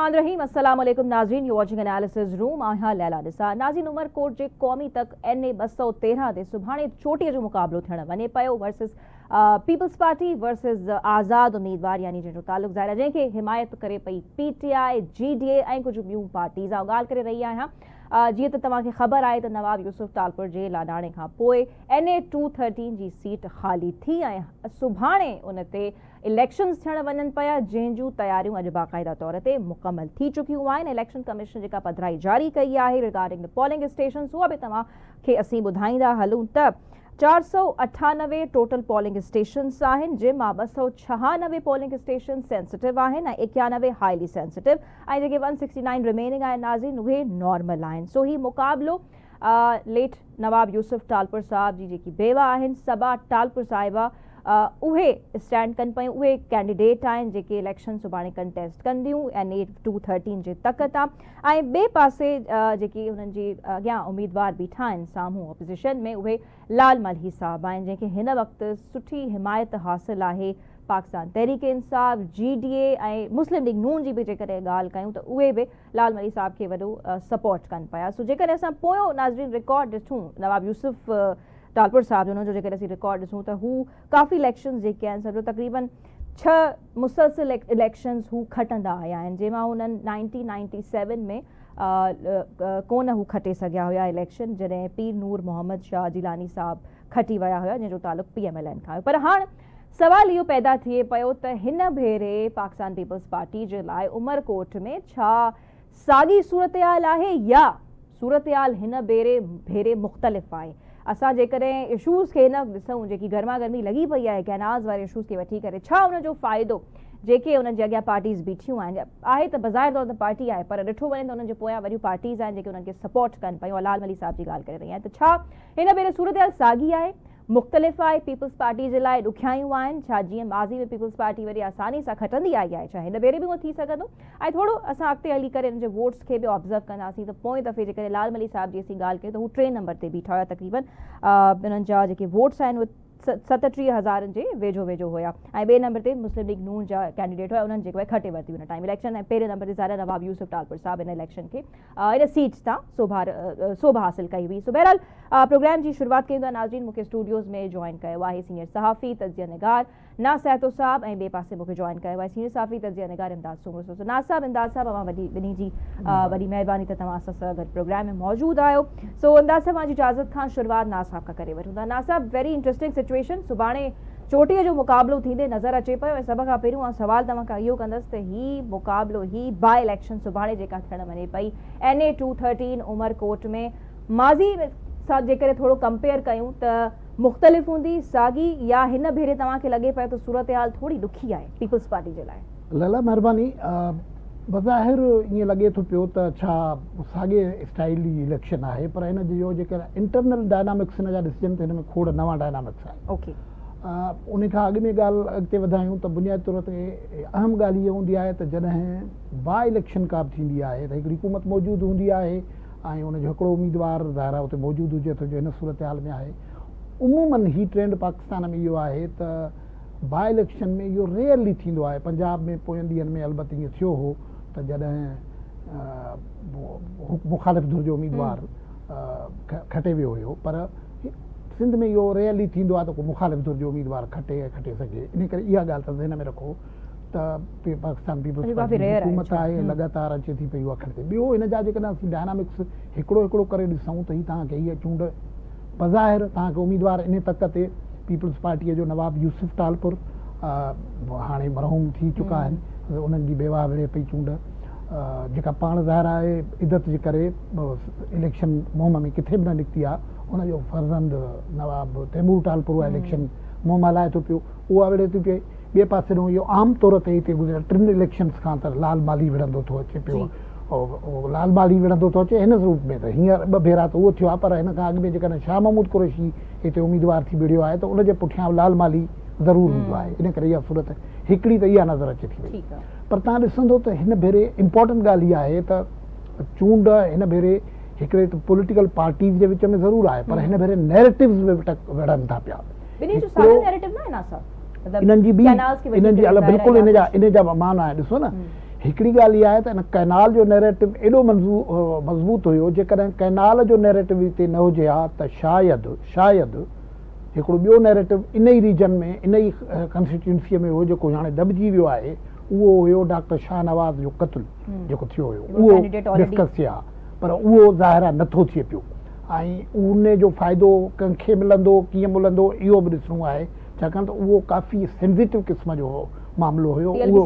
बिस्मिल्लाहिर्रहमानिर्रहीम। अस्सलाम वालेकुम नाज़रीन, यू वाचिंग एनालिसिस रूम। आहियां लैला निसा। नाज़रीन, उमरकोट जे क़ौमी तक NA 213 ते सुभाणे चोटीअ जो मुक़ाबलो थियण वञे पियो वर्सिस पीपल्स पार्टी वर्सिस आज़ाद उम्मीदवार, यानी जंहिंजो तालुक़ ज़ाहिर आहे जंहिंखे हिमायत करे पई PTI, GDA ऐं कुझु ॿियूं पार्टीज़। ॻाल्हि करे रही आहियां जीअं त तव्हांखे ख़बर आहे त नवाब यूसुफ टालपुर जे लाॾाणे खां पोइ NA 213 जी सीट ख़ाली थी ऐं सुभाणे उन ते इलेक्शन्स थियण वञनि पिया, जंहिं जूं तयारियूं अॼु बाक़ाइदा तौर ते मुकमल थी चुकियूं आहिनि। इलेक्शन कमीशन जेका पधिराई जारी कई आहे रिगार्डिंग द पोलिंग स्टेशन्स, उहा बि तव्हांखे असीं ॿुधाईंदा हलूं त 498 टोटल पोलिंग स्टेशन्स आहिनि, जंहिं मां 296 पोलिंग स्टेशन सेंसिटिव आहिनि ऐं 91 हाईली सेंसिटिव ऐं जेके 169 रिमेनिंग आहिनि नाज़रीन उहे नॉर्मल आहिनि। सो ही मुक़ाबलो लेट नवाब यूसुफ टालपुर साहब जी जेकी बेवा आहिनि सबा टालपुर साहिबा, उहे स्टैंड कनि पियूं। उहे कैंडिडेट आहिनि जेके इलेक्शन सुभाणे कंटेस्ट कंदियूं NA 213 जे तक तां। ऐं ॿिए पासे जेकी हुननि जी अॻियां उम्मीदवार बीठा आहिनि साम्हूं अपोज़िशन में, उहे लाल मलही साहब आहिनि, जंहिंखे हिन वक़्तु सुठी हिमायत हासिलु आहे पाकिस्तान तहरीक इंसाफ, GDA ऐं मुस्लिम लीग नून जी बि जेकॾहिं ॻाल्हि कयूं त उहे बि लाल मलही साहब खे वॾो सपोर्ट कनि पिया। सो जेकॾहिं असां पोयों नाज़रीन रिकॉर्ड ॾिसूं नवाब यूसुफ टालपुर साहब जो जेकॾहिं असीं रिकॉर्ड ॾिसूं त हू काफ़ी इलेक्शन्स जेके आहिनि सॼो तक़रीबन 6 मुसलसिल इलेक्शन्स हू खटंदा आया आहिनि, जंहिंमां हुननि 1997 में कोन हू खटे सघिया हुया इलेक्शन, जॾहिं पीर नूर मोहम्मद शाह जिलानी साहब खटी विया हुया, जंहिंजो तालुक़ PMLN खां हुयो। पर हाणे सवाल इहो पैदा थिए पियो त हिन भेरे पाकिस्तान पीपल्स पार्टी जे लाइ उमरकोट में छा साॻी सूरतहाल आहे या सूरतहाल हिन भेरे मुख़्तलिफ़ आहे। असां जेकॾहिं इशूज़ खे न ॾिसूं, जेकी गर्मा गर्मी लॻी पई आहे कैनाज़ वारे इशूज़ खे वठी करे, छा उनजो फ़ाइदो जेके हुननि जे अॻियां पार्टीज़ बीठियूं आहिनि, आहे त बज़ाहिर तौर ते पार्टी आहे पर ॾिठो वञे त हुननि जे पोयां वॾियूं पार्टीज़ आहिनि जेके हुननि खे सपोर्ट कनि पियूं। लाल मलही साहब जी ॻाल्हि करे रही आहियां त छा हिन भेरे सूरतहाल साॻी आहे, मुख़्तलिफ़ आहे, पीपल्स पार्टी जे लाइ ॾुखियायूं आहिनि, छा जीअं माज़ी में पीपल्स पार्टी वरी आसानी सां खटंदी आई आहे छा हिन भेरे बि उहो थी सघंदो। ऐं थोरो असां अॻिते हली करे हिन जे वोट्स खे बि ऑब्ज़र्व कंदासीं त पोएं दफ़े जेकॾहिं लाल मलही साहब जी असीं ॻाल्हि कयूं त हू 3 नंबर ते बीठा हुया, तक़रीबन हुननि जा जेके वोट्स आहिनि उहे 37,000 जे वेझो वेझो हुया ऐं ॿिए नंबर ते मुस्लिम लीग नून जा कैंडिडेट हुया, उन्हनि जेको आहे खटे वरिती हुन टाइम इलेक्शन। ऐं पहिरें नंबर ते ज़ाहिर नवाब यूसुफ टालपुर साहब इन इलेक्शन खे इन सीट्स तां शोभा हासिल कई हुई। सो बहरहाल प्रोग्राम जी शुरूआत कयूं था नाज़रीन। मूंखे स्टूडियोज़ में जॉइन कयो आहे सीनियर सहाफ़ी तज़िया निगार नाज़ सैतो साहब ऐं ॿिए पासे मूंखे जॉइन कयो आहे सीनियर सहाफ़ी तज़िया निगार इमदाद सूमर। सो नाज़ साहब, इमदाद साहब, तव्हां ॿिन्ही जी वॾी महिरबानी त तव्हां असां सां गॾु प्रोग्राम में मौजूदु आहियो। सो इमदाद साहब, मुंहिंजी इजाज़त खां शुरूआत नाज़ साहब खां करे वठूं था। नाज़ साहब, वेरी इंट्रेस्टिंग सिचुएशन, सुभाणे चोटीअ जो मुक़ाबलो थींदे नज़र अचे पियो ऐं सभ खां पहिरियों सवाल तव्हां खां इहो कंदसि त ही मुक़ाबलो ही बाय इलेक्शन सुभाणे जेका थियण वञे पई NA 213 उमरकोट में, माज़ी सां जेकॾहिं थोरो कंपेयर कयूं त मुख़्तलिफ़ हूंदी, साॻी, या हिन भेरे तव्हांखे लॻे पियो त सूरतहाल थोरी ॾुखी आहे पीपल्स पार्टी जे लाइ। लला महिरबानी, बज़ाहिर ईअं लॻे थो पियो त छा साॻे स्टाइल जी इलेक्शन आहे, पर हिन जो जेके इंटरनल डायनामिक्स हिन जा ॾिसजनि त हिन में खोड़ नवां डायनामिक्स आहिनि। ओके, उन खां अॻु में ॻाल्हि अॻिते वधायूं त बुनियादी तौर ते अहम ॻाल्हि इहा हूंदी आहे त जॾहिं बाय इलेक्शन का बि थींदी आहे त हिकिड़ी हुकूमत मौजूदु हूंदी आहे ऐं उनजो हिकिड़ो उम्मीदवार ज़ाहिर उते मौजूदु हुजे थो जो हिन सूरत हाल में आहे। उमूमन ही ट्रेंड पाकिस्तान में इहो आहे त बाय इलेक्शन में इहो रेयरली थींदो आहे। पंजाब में पोयनि ॾींहंनि में अलबत्ते ईअं थियो हो त जॾहिं मुखालिफ़ धुर जो उम्मीदवार खटे वियो हुयो, पर सिंध में इहो रेयरली थींदो आहे त को मुखालिफ़ धुर जो उम्मीदवार खटे सघे। इन करे इहा ॻाल्हि त हिन में रखो त पाकिस्तान पीपल्स पार्टी हुकूमत आहे लगातार अचे थी पई उहा खटे। ॿियो हिन जा जेकॾहिं असीं डायनामिक्स हिकिड़ो करे ॾिसूं त ही तव्हांखे हीअ चूंड बज़ाहिर तव्हांखे उम्मीदवार इन तक ते पीपल्स पार्टीअ जो नवाब यूसुफ टालपुर हाणे मरहूम थी चुका आहिनि, उन्हनि जी बेवा विढ़े पई चूंड, जेका पाण ज़ाहिर आहे इज़त जे करे इलेक्शन मुहिम में किथे बि न निकिती आहे। उनजो फर्ज़ंद नवाब तैमूर टालपुर उहा इलेक्शन मुहिम हलाए थो पियो, उहा विढ़े थी पई। ॿिए पासे ॾांहुं इहो आम तौर ते हिते गुज़िरियल 3 इलेक्शन्स खां त लाल माली विढ़ंदो थो अचे पियो, लाल माली विढ़ंदो थो अचे हिन रूप में। त हींअर 2 भेरा त उहो थियो आहे, पर हिन खां अॻु में जेकॾहिं शाह महमूद कुरैशी हिते उम्मीदवार थी विढ़ियो आहे त उनजे पुठियां लाल माली ज़रूरु हूंदो आहे। इन करे इहा सूरत हिकिड़ी त इहा नज़र अचे थी वई। पर तव्हां ॾिसंदो त हिन भेरे इम्पोर्टेंट ॻाल्हि इहा आहे त चूंड हिन भेरे हिकिड़े त पॉलिटिकल पार्टीज़ जे विच में ज़रूरु आहे, पर हिन भेरे नैरेटिव्स में विढ़नि था पिया। इन्हनि जी बिल्कुलु इन जा माना आहे, ॾिसो न, हिकिड़ी ॻाल्हि इहा आहे त हिन कैनाल जो नैरेटिव एॾो मज़बूत हुयो, जेकॾहिं कैनाल जो नैरेटिव हिते न हुजे हा त शायदि हिकिड़ो ॿियो नैरेटिव इन ई रीजन में, इन ई कॉन्स्टिट्यूंसीअ में हो जेको हाणे दॿिजी वियो आहे, उहो हुयो डॉक्टर शाहनवाज़ जो क़त्ल जेको थियो हुयो, उहो डिस्कस थिया, पर उहो ज़ाहिर नथो थिए पियो। ऐं उन जो फ़ाइदो कंहिंखे मिलंदो, कीअं मिलंदो, इहो बि ॾिसणो आहे, छाकाणि त उहो काफ़ी सेंसिटिव क़िस्म जो मामिलो हुयो। उहो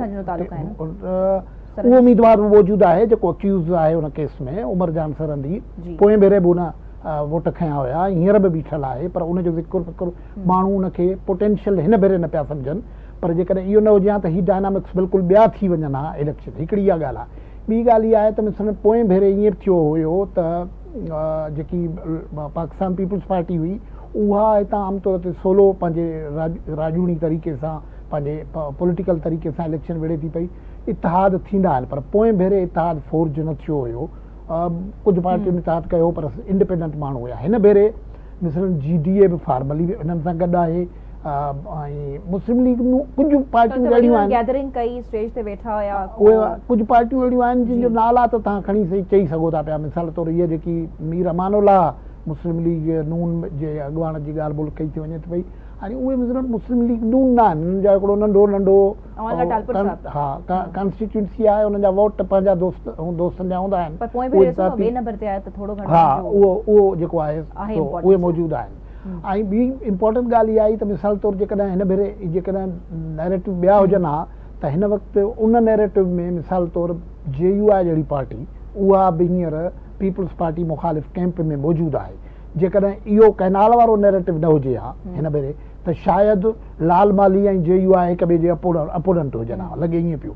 उम्मीदवार मौजूदु आहे जेको अक्यूज़ आहे उन केस में, उमरजान सरंदी, पोएं भेरे बि उन वोट खयां हुया, हींअर बि बीठल आहे, पर उनजो ज़िक्र फ़िक्र माण्हू उनखे पोटेंशियल हिन भेरे न पिया सम्झनि। पर जेकॾहिं इहो न हुजे हा त ही डायनामिक्स बिल्कुलु ॿिया थी वञनि हा इलेक्शन। हिकिड़ी इहा ॻाल्हि आहे। ॿी ॻाल्हि इहा आहे त मिसाल पोएं भेरे ईअं थियो हुयो त जेकी पाकिस्तान पीपुल्स पार्टी हुई, उहा हितां आमतौर ते सोलो पंहिंजे राजूनी तरीक़े सां, पंहिंजे पॉलिटिकल तरीक़े सां इलेक्शन विड़े थी पई। इतिहाद थींदा आहिनि, पर पोएं भेरे इतिहाद फोर्ज न थियो हुयो। कुझु पार्टियुनि इतिहाद कयो, पर इंडिपेंडेंट माण्हू हुया। हिन भेरे मिसाल GDA बि फॉर्मली हिननि सां गॾु आहे, ऐं मुस्लिम लीग में कुझु पार्टियूं अहिड़ियूं आहिनि, गैदरिंग कई, स्टेज ते वेठा हुया, उहे कुझु पार्टियूं अहिड़ियूं आहिनि जिन जो नाला त तव्हां खणी सही चई सघो था पिया। मिसाल तौर इहा जेकी मीर अमानुल्लाह मुस्लिम लीग नून जे अॻुवाण जी ॻाल्हि ॿोल कई थी वञे थी पई, हाणे उहे मिसाल मुस्लिम लीग नून न आहिनि, हुननि जा हिकिड़ो नंढो कॉन्स्टिट्यूंसी आहे, हुननि जा वोट पंहिंजा दोस्तनि जा हूंदा आहिनि, हा उहो जेको आहे उहे मौजूदु आहिनि। ऐं ॿी इम्पोर्टेंट ॻाल्हि इहा आई त मिसाल तौर जेकॾहिं हिन भेरे जेकॾहिं नैरेटिव ॿिया हुजनि हा त हिन वक़्तु उन नैरेटिव में मिसाल तौर JUI जहिड़ी पार्टी, उहा बि हींअर पीपुल्स पार्टी मुखालिफ़ कैंप में मौजूदु आहे। जेकॾहिं इहो कैनाल वारो नैरेटिव न हुजे हा हिन भेरे त शायदि लाल माली ऐं JUI हिक ॿिए जे अपोनेंट हुजनि हा, लॻे ईअं पियो।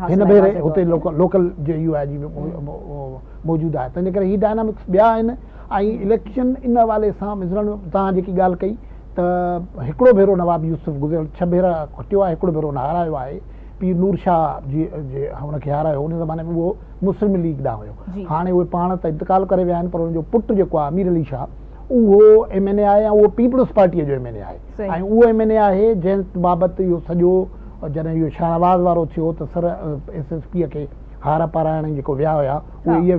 हिन भेरे हुते लोकल JUI जी मौजूदु आहे, तंहिंजे करे हीअ डायनामिक्स ॿिया आहिनि। ऐं इलेक्शन इन हवाले सां मिसाल तव्हां जेकी ॻाल्हि कई त हिकिड़ो भेरो नवाब यूसुफ गुज़िरियल 6 भेरा खटियो आहे, हिकिड़ो भेरो न हारायो आहे। पीर नूर शाह जी हुनखे हारायो, हुन ज़माने में उहो मुस्लिम लीग ॾांहुं हुयो। हाणे उहे पाण त इंतकाल करे विया आहिनि, पर हुनजो पुटु जेको आहे अमीर अली शाह, उहो MNA आहे, ऐं उहो पीपुल्स पार्टीअ जो MNA आहे। ऐं उहो MNA आहे जंहिं बाबति इहो सॼो जॾहिं इहो शाहनवाज़ वारो थियो त सर SSP खे हार पाराइण जेको विया हुया, उहे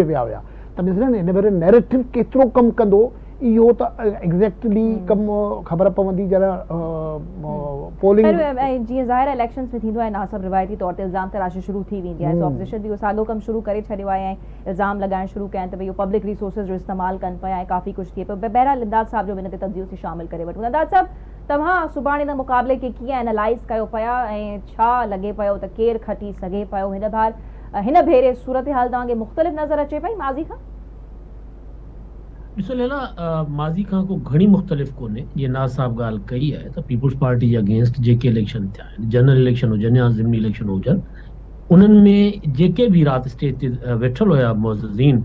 विया हुया। त मिसाल हिन भेरे नैरेटिव केतिरो कमु कंदो, इहो त एग्ज़ैक्टली कमु ख़बर पवंदी जॾहिं पोलिंग। जीअं ज़ाहिर इलेक्शन्स में थींदो आहे ना, सभु रिवायती तौर ते इल्ज़ाम तराशी शुरू थी वेंदी आहे। ऑपोज़िशन बि साॻियो कमु शुरू करे छॾियो आहे ऐं इल्ज़ाम लॻाइण शुरू कया आहिनि त भई इहो पब्लिक रिसोर्सिस जो इस्तेमालु कनि पिया ऐं काफ़ी कुझु थिए पियो। बहरहाल इमदाद साहब जो हिन ते तब्दील से शामिल करे वठूं। इमदाद साहब, तव्हां सुभाणे हिन मुक़ाबले खे कीअं एनालाइज़ कयो पिया ऐं छा लॻे पियो त केरु खटी सघे पियो? हिन भेरे सूरत हाल तव्हांखे मुख़्तलिफ़ नज़र अचे पई माज़ी खां? ॾिसो लैला, माज़ी खां को घणी मुख़्तलिफ़ कोन्हे। जीअं नाज़ साहब ॻाल्हि कई आहे त पीपुल्स पार्टी जे अगेंस्ट जेके इलेक्शन थिया आहिनि, जनरल इलेक्शन हुजनि या ज़िमनी इलेक्शन हुजनि, उन्हनि में जेके बि राति स्टेज ते वेठल हुया मुअज़्ज़िज़ीन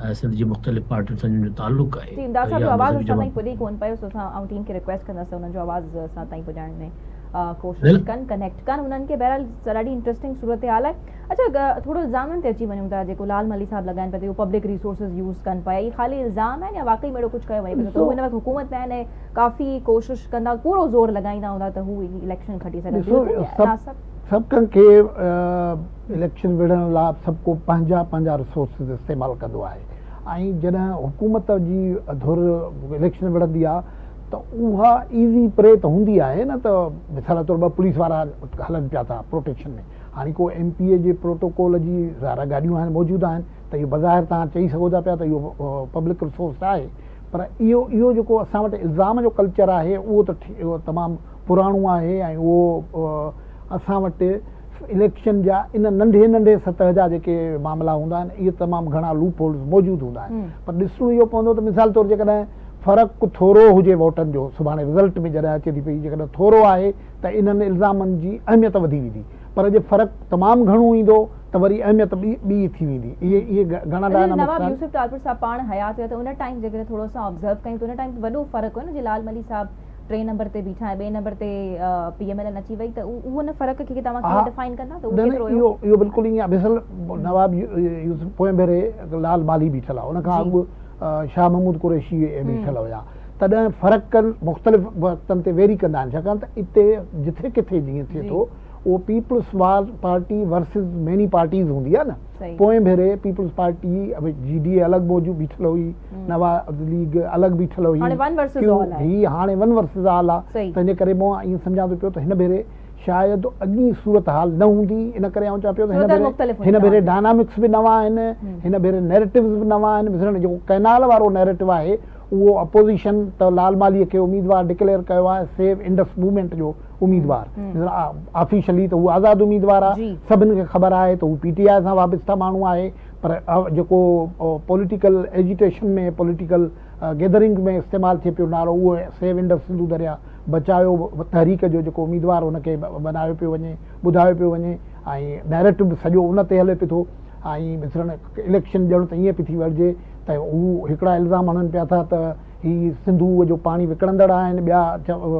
सिंध जी मुख़्तलिफ़ पार्टियुनि सां जिन जो ताल्लुक़ आहे, इमदाद साहब जो आवाज़ असां ताईं पुॼी कोन पियो, सो असां टीम खे रिक्वेस्ट कंदासीं उन्हनि जो आवाज़ असां ताईं पुॼाइण में कोशिशि कनि, कनेक्ट कनि उन्हनि खे। बहरहाल ॾाढी इंट्रस्टिंग सूरत हाल आहे। अच्छा, थोरो इल्ज़ामनि ते अची वञूं था, जेको लाल मली साहब लॻाइनि पिया, पब्लिक रिसोर्सिस यूज़ कनि पिया, इहे ख़ाली इल्ज़ाम आहिनि या वाक़ई में अहिड़ो कुझु कयो वञे पियो? हिन वक़्तु हुकूमत में आहिनि, काफ़ी कोशिशि कंदा, पूरो ज़ोर लॻाईंदा हूंदा त हू इलेक्शन खटी सघनि। सभु कंहिंखे इलेक्शन विढ़ण लाइ सभु को पंहिंजा रिसोर्सिस इस्तेमालु कंदो आहे। ऐं जॾहिं हुकूमत जी धुर इलेक्शन विढ़ंदी आहे त उहा ईज़ी प्रे त हूंदी आहे न, त मिसाल तौर 2 पुलिस वारा हलनि पिया था प्रोटेक्शन में। हाणे को MPA जे प्रोटोकॉल जी ज़ारा गाॾियूं आहिनि, मौजूदु आहिनि, त इहो बज़ाहिर तव्हां चई सघो था पिया त इहो पब्लिक रिसोर्स आहे। पर इहो जेको असां वटि इल्ज़ाम जो कल्चर आहे, उहो तमामु पुराणो आहे। ऐं उहो असां वटि इलेक्शन जा इन नंढे सतह जा जेके मामला हूंदा आहिनि, इहे तमामु घणा लूप होल्स मौजूदु हूंदा आहिनि। पर ॾिसणो इहो पवंदो त मिसाल तौर जेकॾहिं फ़र्क़ु थोरो हुजे वोटनि जो, सुभाणे रिज़ल्ट में जॾहिं अचे थी पई, जेकॾहिं थोरो आहे त इन्हनि इल्ज़ामनि जी अहमियत वधी वेंदी, पर जे फ़र्क़ु तमामु घणो ईंदो त वरी अहमियत ॿी थी वेंदी। इहे घणा नवाब यूसुफ तालपुर साहब पाण हयात हुया त उन टाइम जेकॾहिं थोरो असां ऑब्ज़र्व कयूं त उन टाइम वॾो फ़र्क़ु हो न, जे लाल मली साहब 3 नंबर ते बीठा ऐं 2 नंबर ते PMLN अची वई, त उहो न फ़र्क़ खे तव्हां कीअं डिफाइन कंदा? त इहो बिल्कुलु ईअं आहे। मिसाल नवाब यूसुफ पोएं भेरे लाल माली बीठल आहे, उन खां अॻु शाह महमूद कुरैशी बीठल हुया। तॾहिं फ़र्क़ु मुख़्तलिफ़ वक़्तनि ते वेरी कंदा आहिनि, छाकाणि त हिते जिथे किथे जीअं थिए थो उहो Peoples Party versus many parties हूंदी आहे न। सही। पोएं भेरे पीपल्स पार्टी GDA अलॻि मौजूदु बीठल हुई, नवाज़ लीग अलॻि बीठल हुई, हाणे one versus all आहे। ही हाणे वन वर्सिस ऑल आहे। सही। त इन करे मां ईअं सम्झां थो पियो त हिन भेरे शायदि अॻी सूरत हाल न हूंदी, इन करे आउं चवां पियो त हिन भेरे डायनामिक्स बि नवां आहिनि, हिन भेरे नैरेटिव्स बि नवां आहिनि। ॾिसण जेको कैनाल वारो नैरेटिव आहे उहो अपोज़िशन त लाल मालीअ खे उम्मीदवार डिक्लेयर कयो आहे सेव इंडस मूवमेंट जो उम्मीदवार। ऑफिशियली त उहो आज़ादु उम्मीदवार आहे, सभिनि खे ख़बर आहे त हू PTI सां वाबस्ता माण्हू आहे, पर जेको पॉलिटिकल एजिटेशन में पॉलिटिकल गैदरिंग में इस्तेमालु थिए पियो नालो उहो सेव इंडस सिंधु दरिया बचायो तहरीक जो जेको उम्मीदवार हुनखे बनायो पियो वञे, ॿुधायो पियो वञे, ऐं नैरेटिव बि सॼो उन ते हले पियो थो। ऐं ॾिसण इलेक्शन ॼण त ईअं पई थी वठिजे त हू हिकिड़ा इल्ज़ाम हणनि पिया था त ही सिंधूअ जो पाणी विकिणंदड़ आहिनि, ॿिया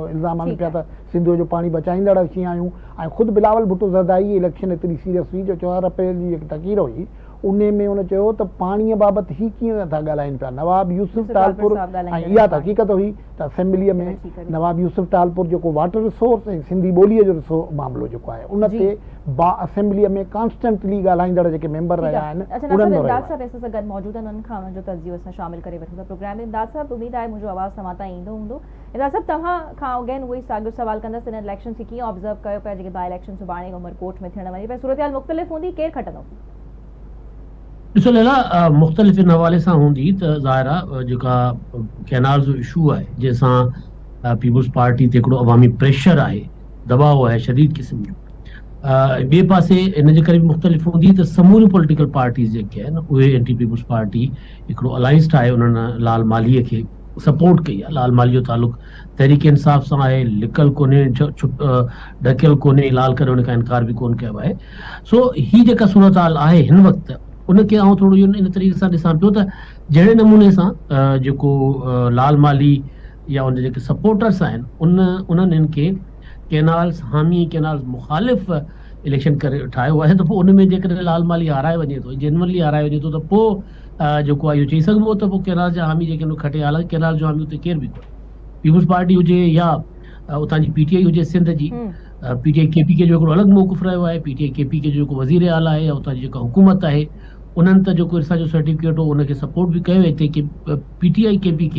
इल्ज़ाम हणनि पिया त सिंधूअ जो पाणी बचाईंदड़ अची आहियूं। ऐं ख़ुदि बिलावल भुट्टो ज़रदारी इलेक्शन एतिरी सीरियस हुई जो 4 अप्रैल जी जेकी तक़रीर हुई उन में उन चयो त पाणीअ बाबति ही कीअं था ॻाल्हाइनि पिया। नवाब यूसुफ टालपुर, ऐं इहा त हक़ीक़त हुई त असेंबलीअ में नवाब यूसुफ टालपुर जेको वाटर रिसोर्स ऐं सिंधी ॿोलीअ जो मामिलो जेको आहे उन ते असेंबलीअ में कॉन्स्टेंटली ॻाल्हाईंदड़ जेके मेंबर रहिया आहिनि उन्हनि सां मौजूद आहिनि, उन्हनि खां उन्हनि जो तस्दीव असां शामिल करे वठूं था प्रोग्राम में। इमदाद साहब, उमेद आहे मुंहिंजो आवाज़ तव्हां ताईं ईंदो हूंदो। इमदाद साहब, तव्हां खां अगेन उहो ई साॻियो सवाल कंदसि, इन इलेक्शन खे कीअं ऑब्ज़र्व कयो पिया, जेके बाई इलेक्शन सुभाणे उमरकोट में थियण वञे पिया, सूरत हाल मुख़्तलिफ़ हूंदी, केरु खटंदो? ॾिसो लैला, मुख़्तलिफ़ इन हवाले सां हूंदी त ज़ाहिर आहे जेका कैनाल जो इशू आहे जंहिंसां पीपल्स पार्टी ते हिकिड़ो अवामी प्रेशर आहे, दबाव आहे शदीद क़िस्म जो। ॿिए पासे इन जे करे बि मुख़्तलिफ़ हूंदी त समूरियूं पॉलिटिकल पार्टीज़ जेके आहिनि उहे एंटी पीपल्स पार्टी हिकिड़ो अलायंस ठाहे उन्हनि लाल मालीअ खे सपोर्ट कई आहे। लाल माली जो तालुक़ तहरीक इंसाफ़ सां आहे, लिकल कोन्हे, ढकियल कोन्हे, लाल करे उन खां इनकार बि कोन कयो आहे। सो ही जेका सूरत हाल आहे हिन वक़्तु उनखे आउं थोरो इहो इन तरीक़े सां ॾिसां पियो त जहिड़े नमूने सां जेको लाल माली या उन जेके सपोर्टर्स आहिनि उन्हनि खे कैनाल्स हामी, कैनाल्स मुखालिफ़ इलेक्शन करे ठाहियो आहे, त पोइ उन में जेकॾहिं लाल माली हाराए वञे थो, जेनवनली हाराए वञे थो, त पोइ जेको आहे इहो चई सघिबो त पोइ कैनाल जा हामी जेके खटे हाल कैनाल जो हामी उते केरु बि कोन्हे। पीपल्स पार्टी हुजे या उतां जी PTI हुजे सिंध जी, PTI KPK जो हिकिड़ो अलॻि मौक़िफ़ रहियो आहे, PTI KPK जो जेको वज़ीर आला आहे या उतां जी जेका हुकूमत आहे उन्हनि त जेको असांजो सर्टिफिकेट हो उनखे सपोर्ट बि कयो हिते कि PTI KPK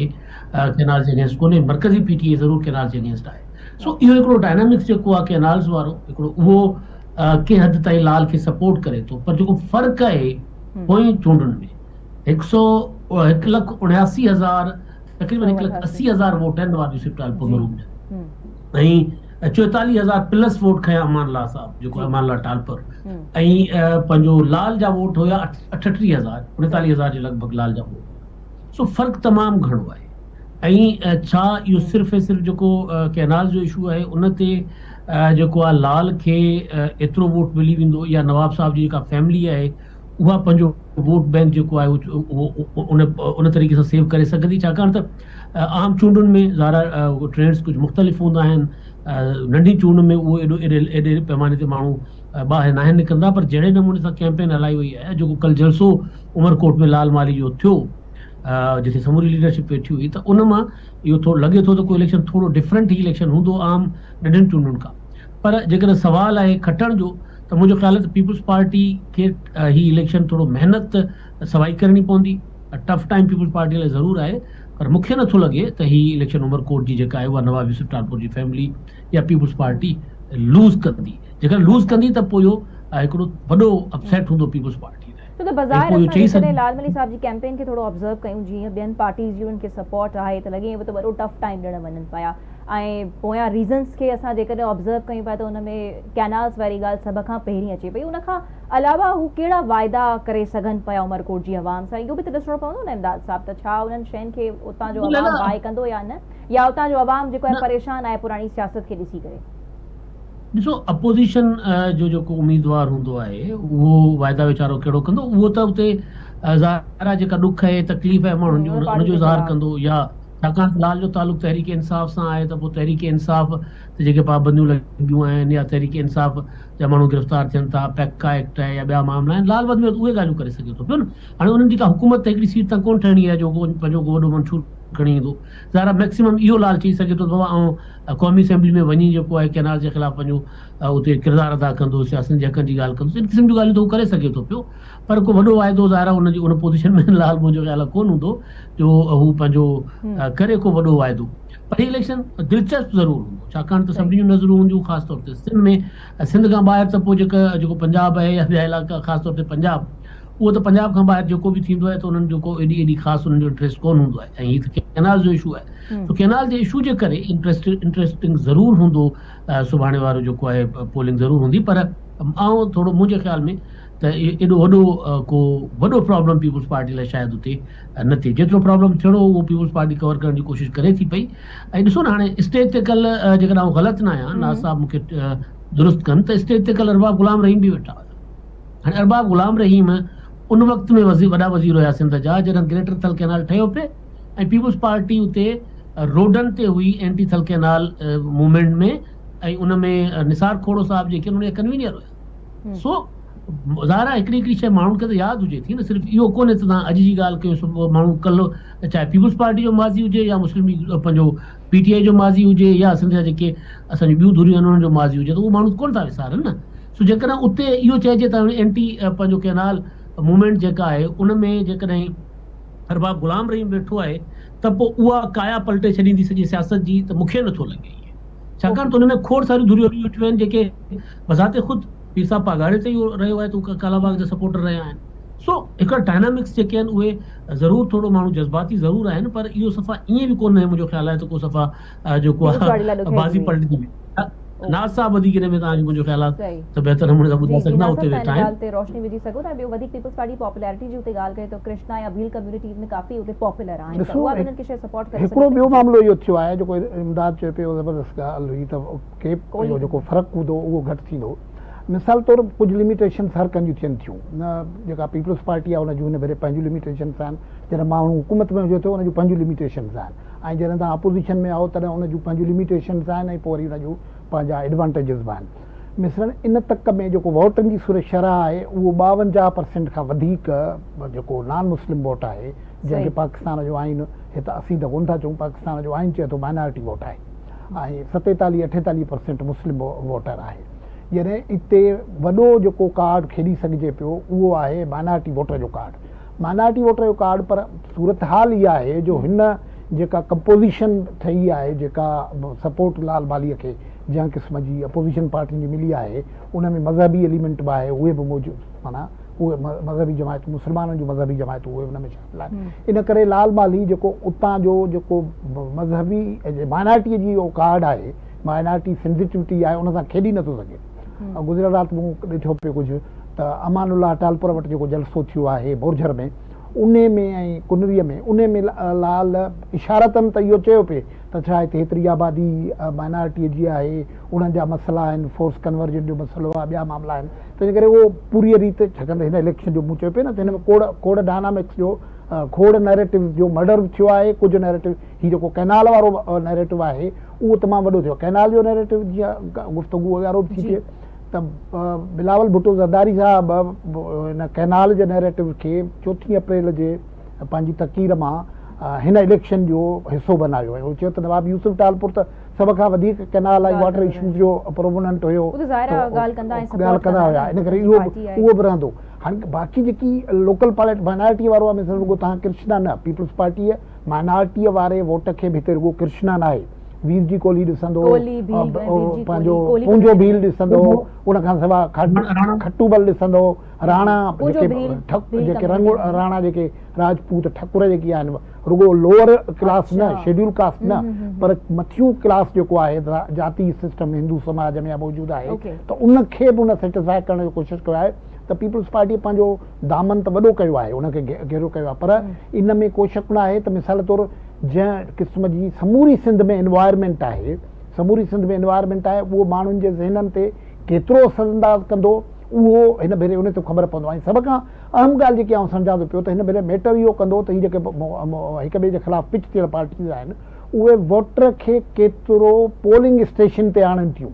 कैनाल जे अगेंस्ट कोन्हे, मरकज़ी PTI ज़रूरु कैनाल जे अगेंस्ट आहे। सो इहो हिकिड़ो डायनामिक्स जेको आहे कैनाल्स वारो हिकिड़ो उहो कंहिं हद ताईं लाल खे सपोर्ट करे थो, पर जेको फ़र्क़ु आहे पोइ चूंडुनि में 1,79,000 तक़रीबन 1,80,000 वोट आहिनि नवाब यूसुफ टालपुर में, ऐं 44,000 प्लस वोट खया अमानल्ला साहब जेको अमानल्ला टालपुर, ऐं पंहिंजो लाल जा वोट हुया 38,000 39,000 जे लॻभॻि लाल जा वोट। सो फ़र्क़ु तमामु घणो आहे। ऐं छा इहो सिर्फ़ु ऐं सिर्फ़ु जेको कैनाल जो इशू आहे उन ते जेको आहे लाल खे एतिरो वोट मिली वेंदो या नवाब साहब जी जेका फैमिली आहे उहा पंहिंजो वोट बैंक जेको आहे उन तरीक़े सां सेव करे सघंदी, छाकाणि त आम चूंडुनि में ज़ाहिर ट्रेंड्स कुझु मुख़्तलिफ़ हूंदा आहिनि। नंढी चूंड में उहो एॾे पैमाने ते माण्हू ॿाहिरि नाहिनि निकिरंदा, पर जहिड़े नमूने सां कैंपेन हलाई वई आहे, जेको कल जलसो उमरकोट में लाल माली जो थियो जिथे समूरी लीडरशिप वेठी हुई, त उन मां इहो थोरो लॻे थो त कोई इलेक्शन थोरो डिफरेंट ही इलेक्शन हूंदो आम नंढियुनि चूंडुनि खां। पर जेकॾहिं सवाल आहे खटण जो त मुंहिंजो ख़्याल आहे त पीपल्स पार्टी खे ही इलेक्शन थोरो महिनत सवाई करणी पवंदी। टफ टाइम पीपल्स पार्टी लाइ ज़रूरु आहे, पर मूंखे नथो लॻे त ही इलेक्शन उमरकोट जी जेका आहे उहा नवाब यूसुफ टालपुर जी फैमिली या पीपल्स पार्टी लूज़ कंदी। जेकर लूज़ कंदी त पोइ इहो हिकिड़ो वॾो अपसेट हूंदो पीपल्स पार्टी। तो बज़ाहिर असां लाल माली साहब जी कैंपेन खे थोरो ऑब्ज़र्व कयूं, जीअं ॿियनि पार्टीज़ जी उनखे सपोर्ट आहे त लॻे थो वॾो टफ टाइम ॾियण वञनि पिया, ऐं पोयां रीज़न्स खे असां जेकॾहिं ऑब्ज़र्व कयूं पिया त उन में कैनाल्स वारी ॻाल्हि सभ खां पहिरीं अचे पई। उनखां अलावा हू कहिड़ा वाइदा करे सघनि पिया उमरकोट जी आवाम सां, इहो बि त ॾिसणो पवंदो न इमदाद साहब, त छा उन्हनि शयुनि खे उतां जो आवाम बाए कंदो या न, या उतां जो आवाम जेको आहे परेशान आहे पुराणी सियासत खे ॾिसी करे। ॾिसो, अपोज़िशन जो जेको उम्मीदवार हूंदो आहे उहो वाइदा वीचारो कहिड़ो कंदो, उहो त उते ज़ाहिर जेका ॾुख आहे तकलीफ़ आहे माण्हुनि जो उनजो इज़हार कंदो, या छाकाणि लाल जो तालुक़ तहरीक इंसाफ़ सां आहे त पोइ तहरीक इंसाफ़ ते जेके पाबंदियूं लॻियूं आहिनि या तहरीक इंसाफ़ जा माण्हू गिरफ़्तार थियनि था, पैका एक्ट आहे या ॿिया मामला आहिनि, लाल वध में उहे ॻाल्हियूं करे सघे थो पियो न। हाणे उन्हनि जी का हुकूमत त हिकिड़ी सीट तां कोन ठहणी आहे जो पंहिंजो वॾो मंशूर खणी ईंदो ज़ाहिर मैक्सिमम इहो लाल चई सघे थो ऐं क़ौमी असेंबली में वञी जेको आहे कैनाल जे ख़िलाफ़ पंहिंजो उते किरदारु अदा कंदो सियासत जे हक़नि जी ॻाल्हि कंदो इन क़िस्म जूं ॻाल्हियूं त उहो करे सघे थो पियो पर को वॾो वाइदो ज़ाहिर आहे उनजी उन पोज़ीशन में लाल मुंहिंजो ख़्याल आहे कोन हूंदो जो हू पंहिंजो करे को वॾो वाइदो पर हीउ इलेक्शन दिलचस्प ज़रूरु हूंदो छाकाणि त सभिनी जूं नज़रूं हूंदियूं ख़ासि तौर ते सिंध में सिंध खां ॿाहिरि त पोइ जेको पंजाब आहे या ॿिया इलाइक़ा ख़ासि तौर ते पंजाब उहो त पंजाब खां ॿाहिरि जेको बि थींदो आहे त उन्हनि जो को एॾी ख़ासि उन्हनि जो इंट्रस्ट कोन हूंदो आहे ऐं हीअ त कैनाल जो इशू आहे तो कैनाल जे इशू जे करे इंट्रस्टिंग ज़रूरु हूंदो सुभाणे वारो जेको आहे पोलिंग ज़रूरु हूंदी पर आउं थोरो मुंहिंजे ख़्याल में त एॾो वॾो प्रॉब्लम पीपुल्स पार्टी लाइ शायदि उते न थिए जेतिरो प्रॉब्लम थियणो उहो पीपुल्स पार्टी कवर करण जी कोशिशि करे थी पई ऐं ॾिसो न हाणे स्टेज ते कल्ह जेकॾहिं आउं ग़लति न आहियां नाज़ साहब मूंखे दुरुस्त कनि त स्टेज ते कल्ह अरबाब गुलाम रहीम बि वेठा हुआ हाणे अरबाब गुलाम रहीम उन वक़्त में वॾा वज़ीर हुया सिंध जा जॾहिं ग्रेटर थल कैनाल ठहियो पिए ऐं पीपुल्स पार्टी उते रोडनि ते हुई एंटी थल कैनाल मूवमेंट में ऐं उन में निसार खोड़ो साहब जेके उन्हनि जा कन्वीनियर हुया सो ज़ाहिर आहे हिकिड़ी शइ माण्हुनि खे त यादि हुजे थी न सिर्फ़ु इहो कोन्हे त तव्हां अॼु जी ॻाल्हि कयो सुबुह माण्हू कल्ह चाहे पीपुल्स पार्टी जो माज़ी हुजे या मुस्लिम लीग पंहिंजो PTI जो माज़ी हुजे या सिंध जा जेके असांजी ॿियूं धुरियूं आहिनि उन्हनि जो माज़ी हुजे त उहो माण्हू कोन था विसारनि न सो जेकॾहिं उते इहो चइजे त एंटी पंहिंजो कैनाल मूवमेंट जेका आहे उन में जेकॾहिं अरबाब गुलाम रहीम वेठो आहे त पोइ उहा काया पलटे छॾींदी सॼी सियासत जी त मूंखे नथो लॻे इहे छाकाणि त उन में खोड़ सारियूं धुरियूं वेठियूं आहिनि जेके बज़ाते ख़ुदि पीर साहब पागाड़े ते ई रहियो आहे त कालाबाग जा सपोर्टर रहिया आहिनि सो हिकिड़ा डायनामिक्स जेके आहिनि उहे ज़रूरु थोरो माण्हू जज़्बाती ज़रूरु आहिनि पर इहो सफ़ा ईअं बि कोन्हे मुंहिंजो ख़्यालु आहे त को सफ़ा जेको आहे बाज़ी पलटी थी नाज़ साहब वधीक हिन में तव्हांजो मुंहिंजो ख़्यालु आहे त बहितर नमूने सां ॿुधाए सघंदा उते वेठा आहिनि ते रोशनी विझी सघो था ॿियो वधीक पीपल्स पार्टी पॉपुलैरिटी जी उते ॻाल्हि कजे त कृष्णा या भील कम्युनिटीज़ में काफ़ी उते पॉपुलर आहिनि त उहा उन्हनि खे शइ सपोर्ट करे हिकिड़ो ॿियो मामिलो इहो थियो आहे जेको इमदाद चयो पियो ज़बरदस्त ॻाल्हि हुई त के जेको फ़र्क़ु हूंदो उहो घटि थींदो मिसाल तौर कुझु लिमिटेशन्स हर कंहिंजूं थियनि थियूं न जेका पीपुल्स पार्टी आहे उनजूं हिन भेरे पंहिंजूं लिमिटेशन्स आहिनि जॾहिं माण्हू हुकूमत में हुजे थो उनजूं पंहिंजूं लिमिटेशन्स आहिनि ऐं जॾहिं तव्हां अपोज़िशन में आओ तॾहिं उनजूं पंहिंजूं लिमिटेशन्स आहिनि ऐं पोइ वरी उनजूं पंहिंजा एडवांटेजिस बि आहिनि मिसरनि इन तक में जेको वोटनि जी शरह आहे उहो 52% खां वधीक जेको नॉन मुस्लिम वोट आहे जंहिंखे पाकिस्तान जो आइन हिते असीं त कोन था चऊं पाकिस्तान जो आइन चए थो माइनॉरिटी वोट आहे ऐं 47-48% मुस्लिम वोटर आहे जॾहिं हिते वॾो जेको कार्ड खेॾी सघिजे पियो उहो आहे माइनॉरिटी वोटर जो कार्ड पर सूरत हाल इहा आहे जो हिन जेका कंपोज़िशन ठही आहे जेका सपोर्ट लाल बालीअ खे जंहिं क़िस्म जी अपोज़िशन पार्टी जी मिली आहे उन में मज़हबी एलिमेंट बि आहे उहे बि मौजूदु माना उहे मज़हबी जमायत मुस्लमाननि जूं मज़हबी जमायतूं उहे उन में शामिल आहिनि इन करे लाल बाली जेको उतां जो जेको मज़हबी माइनॉरिटीअ जी उहो कार्ड आहे माइनॉरिटी सेंसिटिविटी आहे उन सां खेॾी नथो सघे गुज़िरियल राति मूं ॾिठो पियो कुझु त अमानुल्लाह टालपुर वटि जेको जलसो थियो आहे बोरझर में उन में ऐं कुनरीअ में उन में लाल इशारतनि त इहो चयो पिए त छा हिते हेतिरी आबादी माइनॉरिटीअ जी आहे उन्हनि जा मसइला आहिनि फोर्स कन्वर्जन जो मसइलो आहे ॿिया मामला आहिनि त इन करे उहो पूरी रीति छाकाणि त हिन इलेक्शन जो मूं चयो पिए न त हिन में खोड़ डायनामिक्स जो खोड़ नैरेटिव जो मर्डर बि थियो आहे कुझु नैरेटिव हीउ जेको कैनाल वारो नैरेटिव आहे उहो तमामु वॾो थियो कैनाल जो नैरेटिव जीअं गुफ़्तगू वग़ैरह थी थिए त बिलावल भुट्टो ज़रदारी साहब हिन कैनाल जे नैरेटिव खे 4 अप्रैल जे पंहिंजी तक़रीर मां हिन इलेक्शन जो हिसो बनायो ऐं चयो त नवाब यूसुफ टालपुर त सभ खां वधीक कैनाल ऐं वाटर इशूज़ जो प्रोपोनेंट हुयो ॻाल्हि कंदा हुया इन करे उहो बि रहंदो हाणे बाक़ी जेकी लोकल माइनॉरिटी वारो आहे मिसाल रुॻो तव्हां कृष्णा न पीपुल्स पार्टीअ माइनॉरिटीअ वारे वोट खे बि हिते रुॻो कृष्णा न आहे वीर जी कोहली ॾिसंदो पंहिंजो पूंजो भील ॾिसंदो उन खां सवाइ खट्टूबल ॾिसंदो राणा जेके राणा जेके राजपूत ठकुर जेकी आहिनि रुॻो लोअर क्लास न शेड्यूल कास्ट न पर मथियूं क्लास जेको आहे जाती सिस्टम हिंदू समाज में मौजूदु आहे त उनखे बि उन सेटिस्फाई करण जी कोशिशि कयो आहे त पीपुल्स पार्टीअ पंहिंजो दामन त वॾो कयो आहे उनखे घेरो कयो आहे पर इन में को शक न आहे त मिसाल तौरु जंहिं क़िस्म जी समूरी सिंध में एनवायरमेंट आहे उहो माण्हुनि जे ज़हननि ते केतिरो असरअंदाज़ कंदो उहो हिन भेरे उन ते ख़बर पवंदो आहे सभ खां अहम ॻाल्हि जेकी आउं सम्झां थो पियो त हिन भेरे मैटर इहो कंदो त हीअ जेके हिक ॿिए जे ख़िलाफ़ु पिच थियल पार्टीज़ आहिनि उहे वोटर खे केतिरो पोलिंग स्टेशन ते आणनि थियूं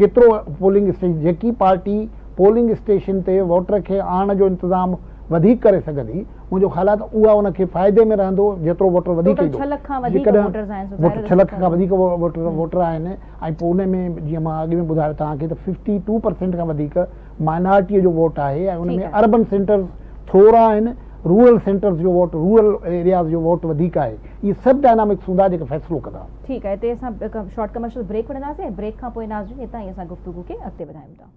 केतिरो पोलिंग स्टेशन जेकी पार्टी पोलिंग स्टेशन ते वोटर खे आणण जो इंतज़ाम वधीक करे सघंदी मुंहिंजो ख़्यालु आहे त उहा उनखे फ़ाइदे में रहंदो जेतिरो वोटर वधीक ईंदो। 6 लख खां वधीक जेकॾहिं वोटर्स आहिनि, so वोट- ज़ाहिर 6 लख आहे खां वधीक वोटर आहिनि ऐं पोइ उन में जीअं मां अॻु में ॿुधायो तव्हांखे त 52% खां वधीक माइनॉरिटीअ जो वोट आहे ऐं उन ठीकु में आहे। अर्बन सेंटर्स थोरा आहिनि, रूरल सेंटर्स जो वोट, रूरल एरियाज़ जो वोट वधीक आहे। इहे सभु डायनामिक्स हूंदा जेके फ़ैसिलो कंदा। ठीकु आहे, हिते असां शॉर्ट कमर्शियल ब्रेक वठंदासीं। ब्रेक खां पोइ नाज़रीन हितां ई असां गुफ़्तगू खे अॻिते वधायूं था।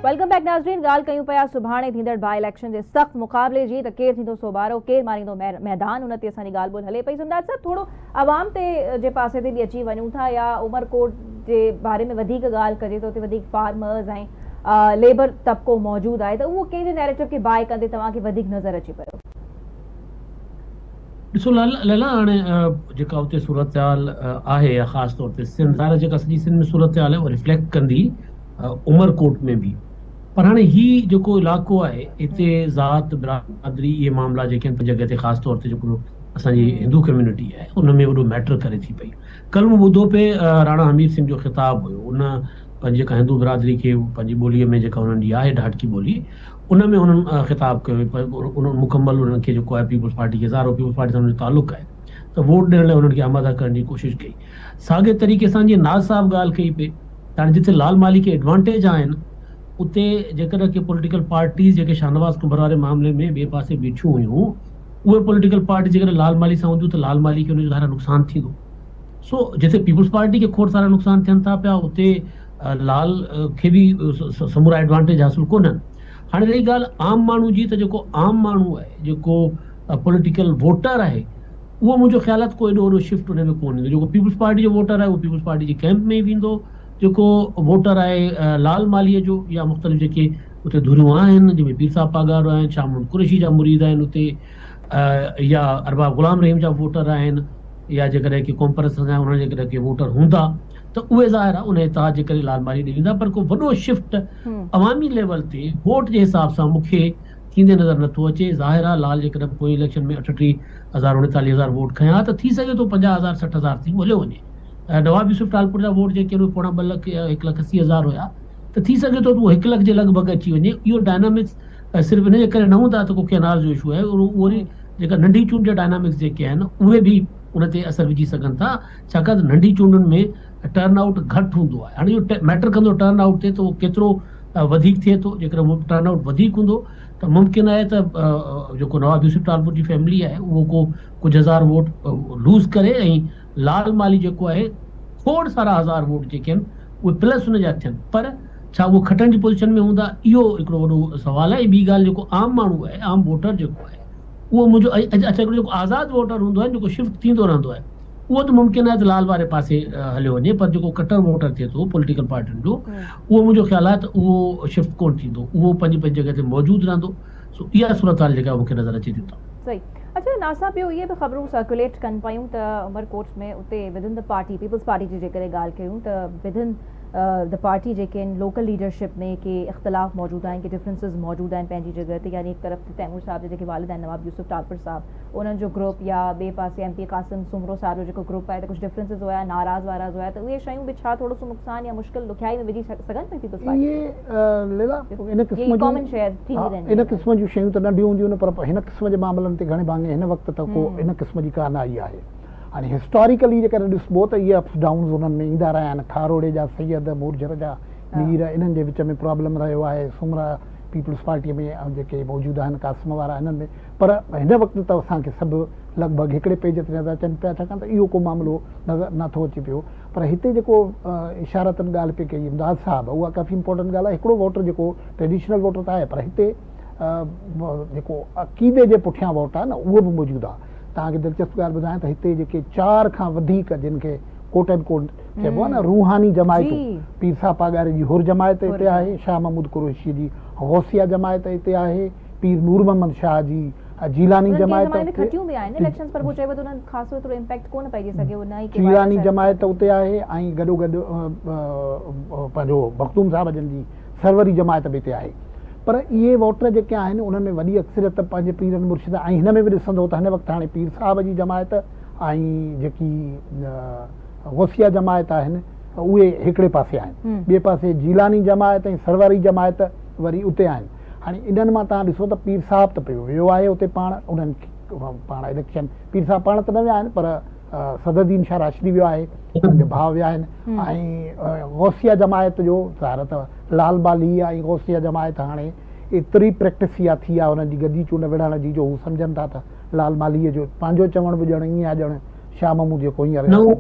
वेलकम बैक नाज़रीन। ॻाल्हि कयूं पिया सुभाणे थींदड़ बाई इलेक्शन जे सख़्त मुक़ाबले जी, त केरु थींदो सोबारो, केरु मारींदो मैदान, उन ते असांजी ॻाल्हि ॿोल हले पई। सुमदाद साहब, थोरो आवाम ते जे पासे ते बि अची वञूं था, या उमरकोट जे बारे में वधीक ॻाल्हि कजे त उते वधीक फार्मर्स ऐं लेबर तबिको मौजूदु आहे, त उहो कंहिंजे नैरेटिव खे बाय कंदे तव्हांखे वधीक नज़र अची पियो? ॾिसो लैला, हाणे जेका उते सूरत हाल आहे, या ख़ासि तौर ते सिंध, ज़ाहिर जेका सॼी सिंध में सूरत हाल आहे उहा रिफ्लेक्ट कंदी उमरकोट में बि। पर हाणे ही जेको इलाइक़ो आहे, हिते ज़ात बिरादरी इहे मामला जेके आहिनि जॻह ते, ख़ासि तौर ते जेको असांजी हिंदू कम्युनिटी आहे उन में वॾो मैटर करे थी पई। कल्ह मूं ॿुधो पिए राणा हमीर सिंह जो ख़िताबु हुयो, उन पंहिंजी जेका हिंदू बिरादरी खे पंहिंजी ॿोलीअ में जेका उन्हनि जी आहे ढाटकी ॿोली, उन में उन्हनि ख़िताबु कयो। उन्हनि मुकमल उन्हनि खे जेको आहे पीपल्स पार्टी खे ज़ाहिर पीपल्स पार्टी सां उनजो तालुक़ु आहे, त वोट ॾियण लाइ उन्हनि खे आमादा करण जी कोशिशि कई। साॻे तरीक़े सां जीअं नाज़ साहब ॻाल्हि कई पई, हाणे जिथे लाल माली खे एडवांटेज आहिनि, उते जेकॾहिं के पॉलिटिकल पार्टीज़ जेके शाहनवाज़ कुंवर वारे मामले में ॿिए पासे बीठियूं हुयूं, उहे पॉलिटिकल पार्टी जेकॾहिं लाल माली सां हूंदियूं त लाल माली खे उनजो ज़ाहिर नुक़सानु थींदो। सो जिथे पीपल्स पार्टी खे खोड़ सारा नुक़सान थियनि था पिया, उते लाल खे बि समूरा एडवांटेज हासिल कोन्हनि। हाणे रही ॻाल्हि आम माण्हू जी, त जेको आम माण्हू आहे, जेको पॉलिटिकल वोटर आहे, उहो मुंहिंजो ख़्याल आहे कोई एॾो शिफ्ट हुन में कोन ईंदो। जेको पीपल्स पार्टी जो वोटर आहे उहो पीपल्स पार्टी जे कैंप में ई वेंदो। जेको वोटर आहे लाल मालीअ जो, या मुख़्तलिफ़ जेके उते धुरियूं आहिनि जंहिंमें पीर साहब पागार आहिनि, शाह महमूद कुरैशी जा मुरीद आहिनि उते, या अरबाब ग़ुलाम रहीम जा वोटर आहिनि, या जेकॾहिं की कॉम्परेस सां उन्हनि जेकॾहिं के वोटर हूंदा त उहे ज़ाहिर आहे उन इतिहाद जे करे लाल माली ॾे वेंदा। पर को वॾो शिफ्ट अवामी लेवल ते वोट जे हिसाब सां मूंखे थींदे नज़र नथो अचे। ज़ाहिर आहे लाल जेकॾहिं पोइ इलेक्शन में 38,000 39,000 वोट खयां त थी सघे थो 50,000 60,000 थी हलियो वञे। नवाब यूसुफ टालपुर जा वोट जेके 2.5 लख या 1,80,000 हुया, त थी सघे थो उहो 1 लख जे लॻभॻि अची वञे। इहो डायनामिक्स सिर्फ़ु इन जे करे न हूंदा त को केनार जो इशू आहे, वरी जेका नंढी चूंड जा डायनामिक्स जेके आहिनि उहे बि उन ते असर विझी सघनि था, छाकाणि त नंढी चूंडुनि में टर्न आउट घटि हूंदो आहे। हाणे इहो मैटर कंदो टर्न आउट ते, त उहो केतिरो वधीक थिए थो। जेकॾहिं टर्न आउट वधीक हूंदो त मुमकिन आहे त जेको नवाब यूसुफ टालपुर जी फैमिली आहे उहो कुझु हज़ार वोट लूज़ करे, ऐं लाल माली जेको आहे खोड़ सारा हज़ार वोट जेके आहिनि उहे प्लस हुन जा थियनि। पर छा उहो खटण जी पोज़ीशन में हूंदा, इहो हिकिड़ो वॾो सवाल आहे। ॿी ॻाल्हि, जेको आम माण्हू आहे, आम वोटर जेको आहे, उहो मुंहिंजो अच्छा हिकिड़ो जेको आज़ादु वोटर हूंदो आहे, जेको शिफ्ट थींदो रहंदो आहे, उहो त मुमकिन आहे त लाल वारे पासे हलियो वञे। पर जेको कटर वोटर थिए थो पॉलिटिकल पार्टियुनि जो, उहो मुंहिंजो ख़्यालु आहे त उहो शिफ्ट कोन थींदो, उहो पंहिंजी जॻह ते मौजूदु रहंदो। सो इहा सूरत हाल जेका मूंखे नज़र अचे थी। सही। अच्छा नाज़ साहब, ॿियो इहे बि ख़बरूं सर्कुलेट कनि पियूं त उमरकोट में उते within the party, people's party जी जेकॾहिं ॻाल्हि कयूं त विदिन द पार्टी जेके आहिनि लोकल लीडरशिप में के इख़्तिलाफ़ मौजूदु आहिनि, के डिफरेंसिस मौजूदु आहिनि पंहिंजी जॻह ते। यानी हिकु तरफ़ तैमूर साहब जे जेके वालिद आहिनि नवाब यूसुफ टालपुर साहब, उन्हनि जो ग्रुप, या ॿिए पासे MP क़ासिम सुमरो साहब जो जेको ग्रुप आहे, त कुझु डिफरेंसिस हुया, नाराज़ वाराज़ हुया, त उहे शयूं बि छा थोरो सो नुक़सान या मुश्किल ॾुखियाई में विझी सघनि पई पीपल्स पार्टी? इन क़िस्म जूं शयूं त नंढियूं हूंदियूं, पर हिन क़िस्म जे मामलनि ते घणे भाङे हिन वक़्तु त को इन क़िस्म जी कान आई आहे। हाणे हिस्टोरिकली जेकॾहिं ॾिसबो त इहे अप्स डाउन्स उन्हनि में ईंदा रहिया आहिनि। खारोड़े जा सैयद, मूरझर जा मीर, इन्हनि जे विच में प्रॉब्लम रहियो आहे। सुमरा पीपल्स पार्टीअ में जेके मौजूदु आहिनि, क़ासिम वारा, हिननि में। पर हिन वक़्तु त असांखे सभु लॻभॻि हिकिड़े पेज ते नज़र अचनि पिया, छाकाणि त इहो को मामिलो नज़र नथो अचे पियो। पर हिते जेको इशारतनि ॻाल्हि पे कई इमदाद साहब, उहा काफ़ी इंपॉर्टेंट ॻाल्हि आहे। हिकिड़ो वोटर जेको ट्रेडिशनल वोटर त आहे, पर हिते जेको अक़ीदे जे पुठियां वोट आहे न, उहो बि मौजूदु आहे। तव्हांखे दिलचस्प ॻाल्हि ॿुधायां त हिते जेके 4 खां वधीक जिन खे कोट एंड कोट चइबो आहे न रूहानी जमायतूं, पीर साहब पागारे जी हुर जमायत हिते आहे, शाह महमूद कुरैशी जी गौसिया जमायत हिते आहे, पीर नूर मोहम्मद शाह जी जीलानी जमायत, जीलानी जमायत उते आहे, ऐं गॾोगॾु पंहिंजो मखदूम साहब जन जी सरवरी जमायत बि हिते आहे। पर इहे वोटर जेके आहिनि उन्हनि में वॾी अक्सरियत पंहिंजे पीरनि मुर्शिद, ऐं हिन में बि ॾिसंदो त हिन वक़्तु हाणे पीर साहब जी जमायत ऐं जेकी गौसिया जमायत आहिनि उहे हिकिड़े पासे आहिनि, ॿिए पासे जीलानी जमायत ऐं सरवरी जमायत वरी उते आहिनि। हाणे इन्हनि मां तव्हां ॾिसो त पीर साहिब त पियो वियो आहे उते पाण, उन्हनि पाण इलेक्शन पीर साहिब पाण त न विया आहिनि पर सदरुद्दीन शाह राशिदी वियो आहे, उनजे भाउ विया आहिनि। ऐं गौसिया जमायत जो ज़ाहिर त लाल बाली ऐं गौसिया जमायत हाणे एतिरी प्रैक्टिस इहा थी आहे हुननि जी गदी चूंड विढ़ण जी जो हू सम्झनि था त लाल मालीअ जो पंहिंजो चवण बि ॼण ईअं आहे ॼण शाह महमूद जेको हींअर उहो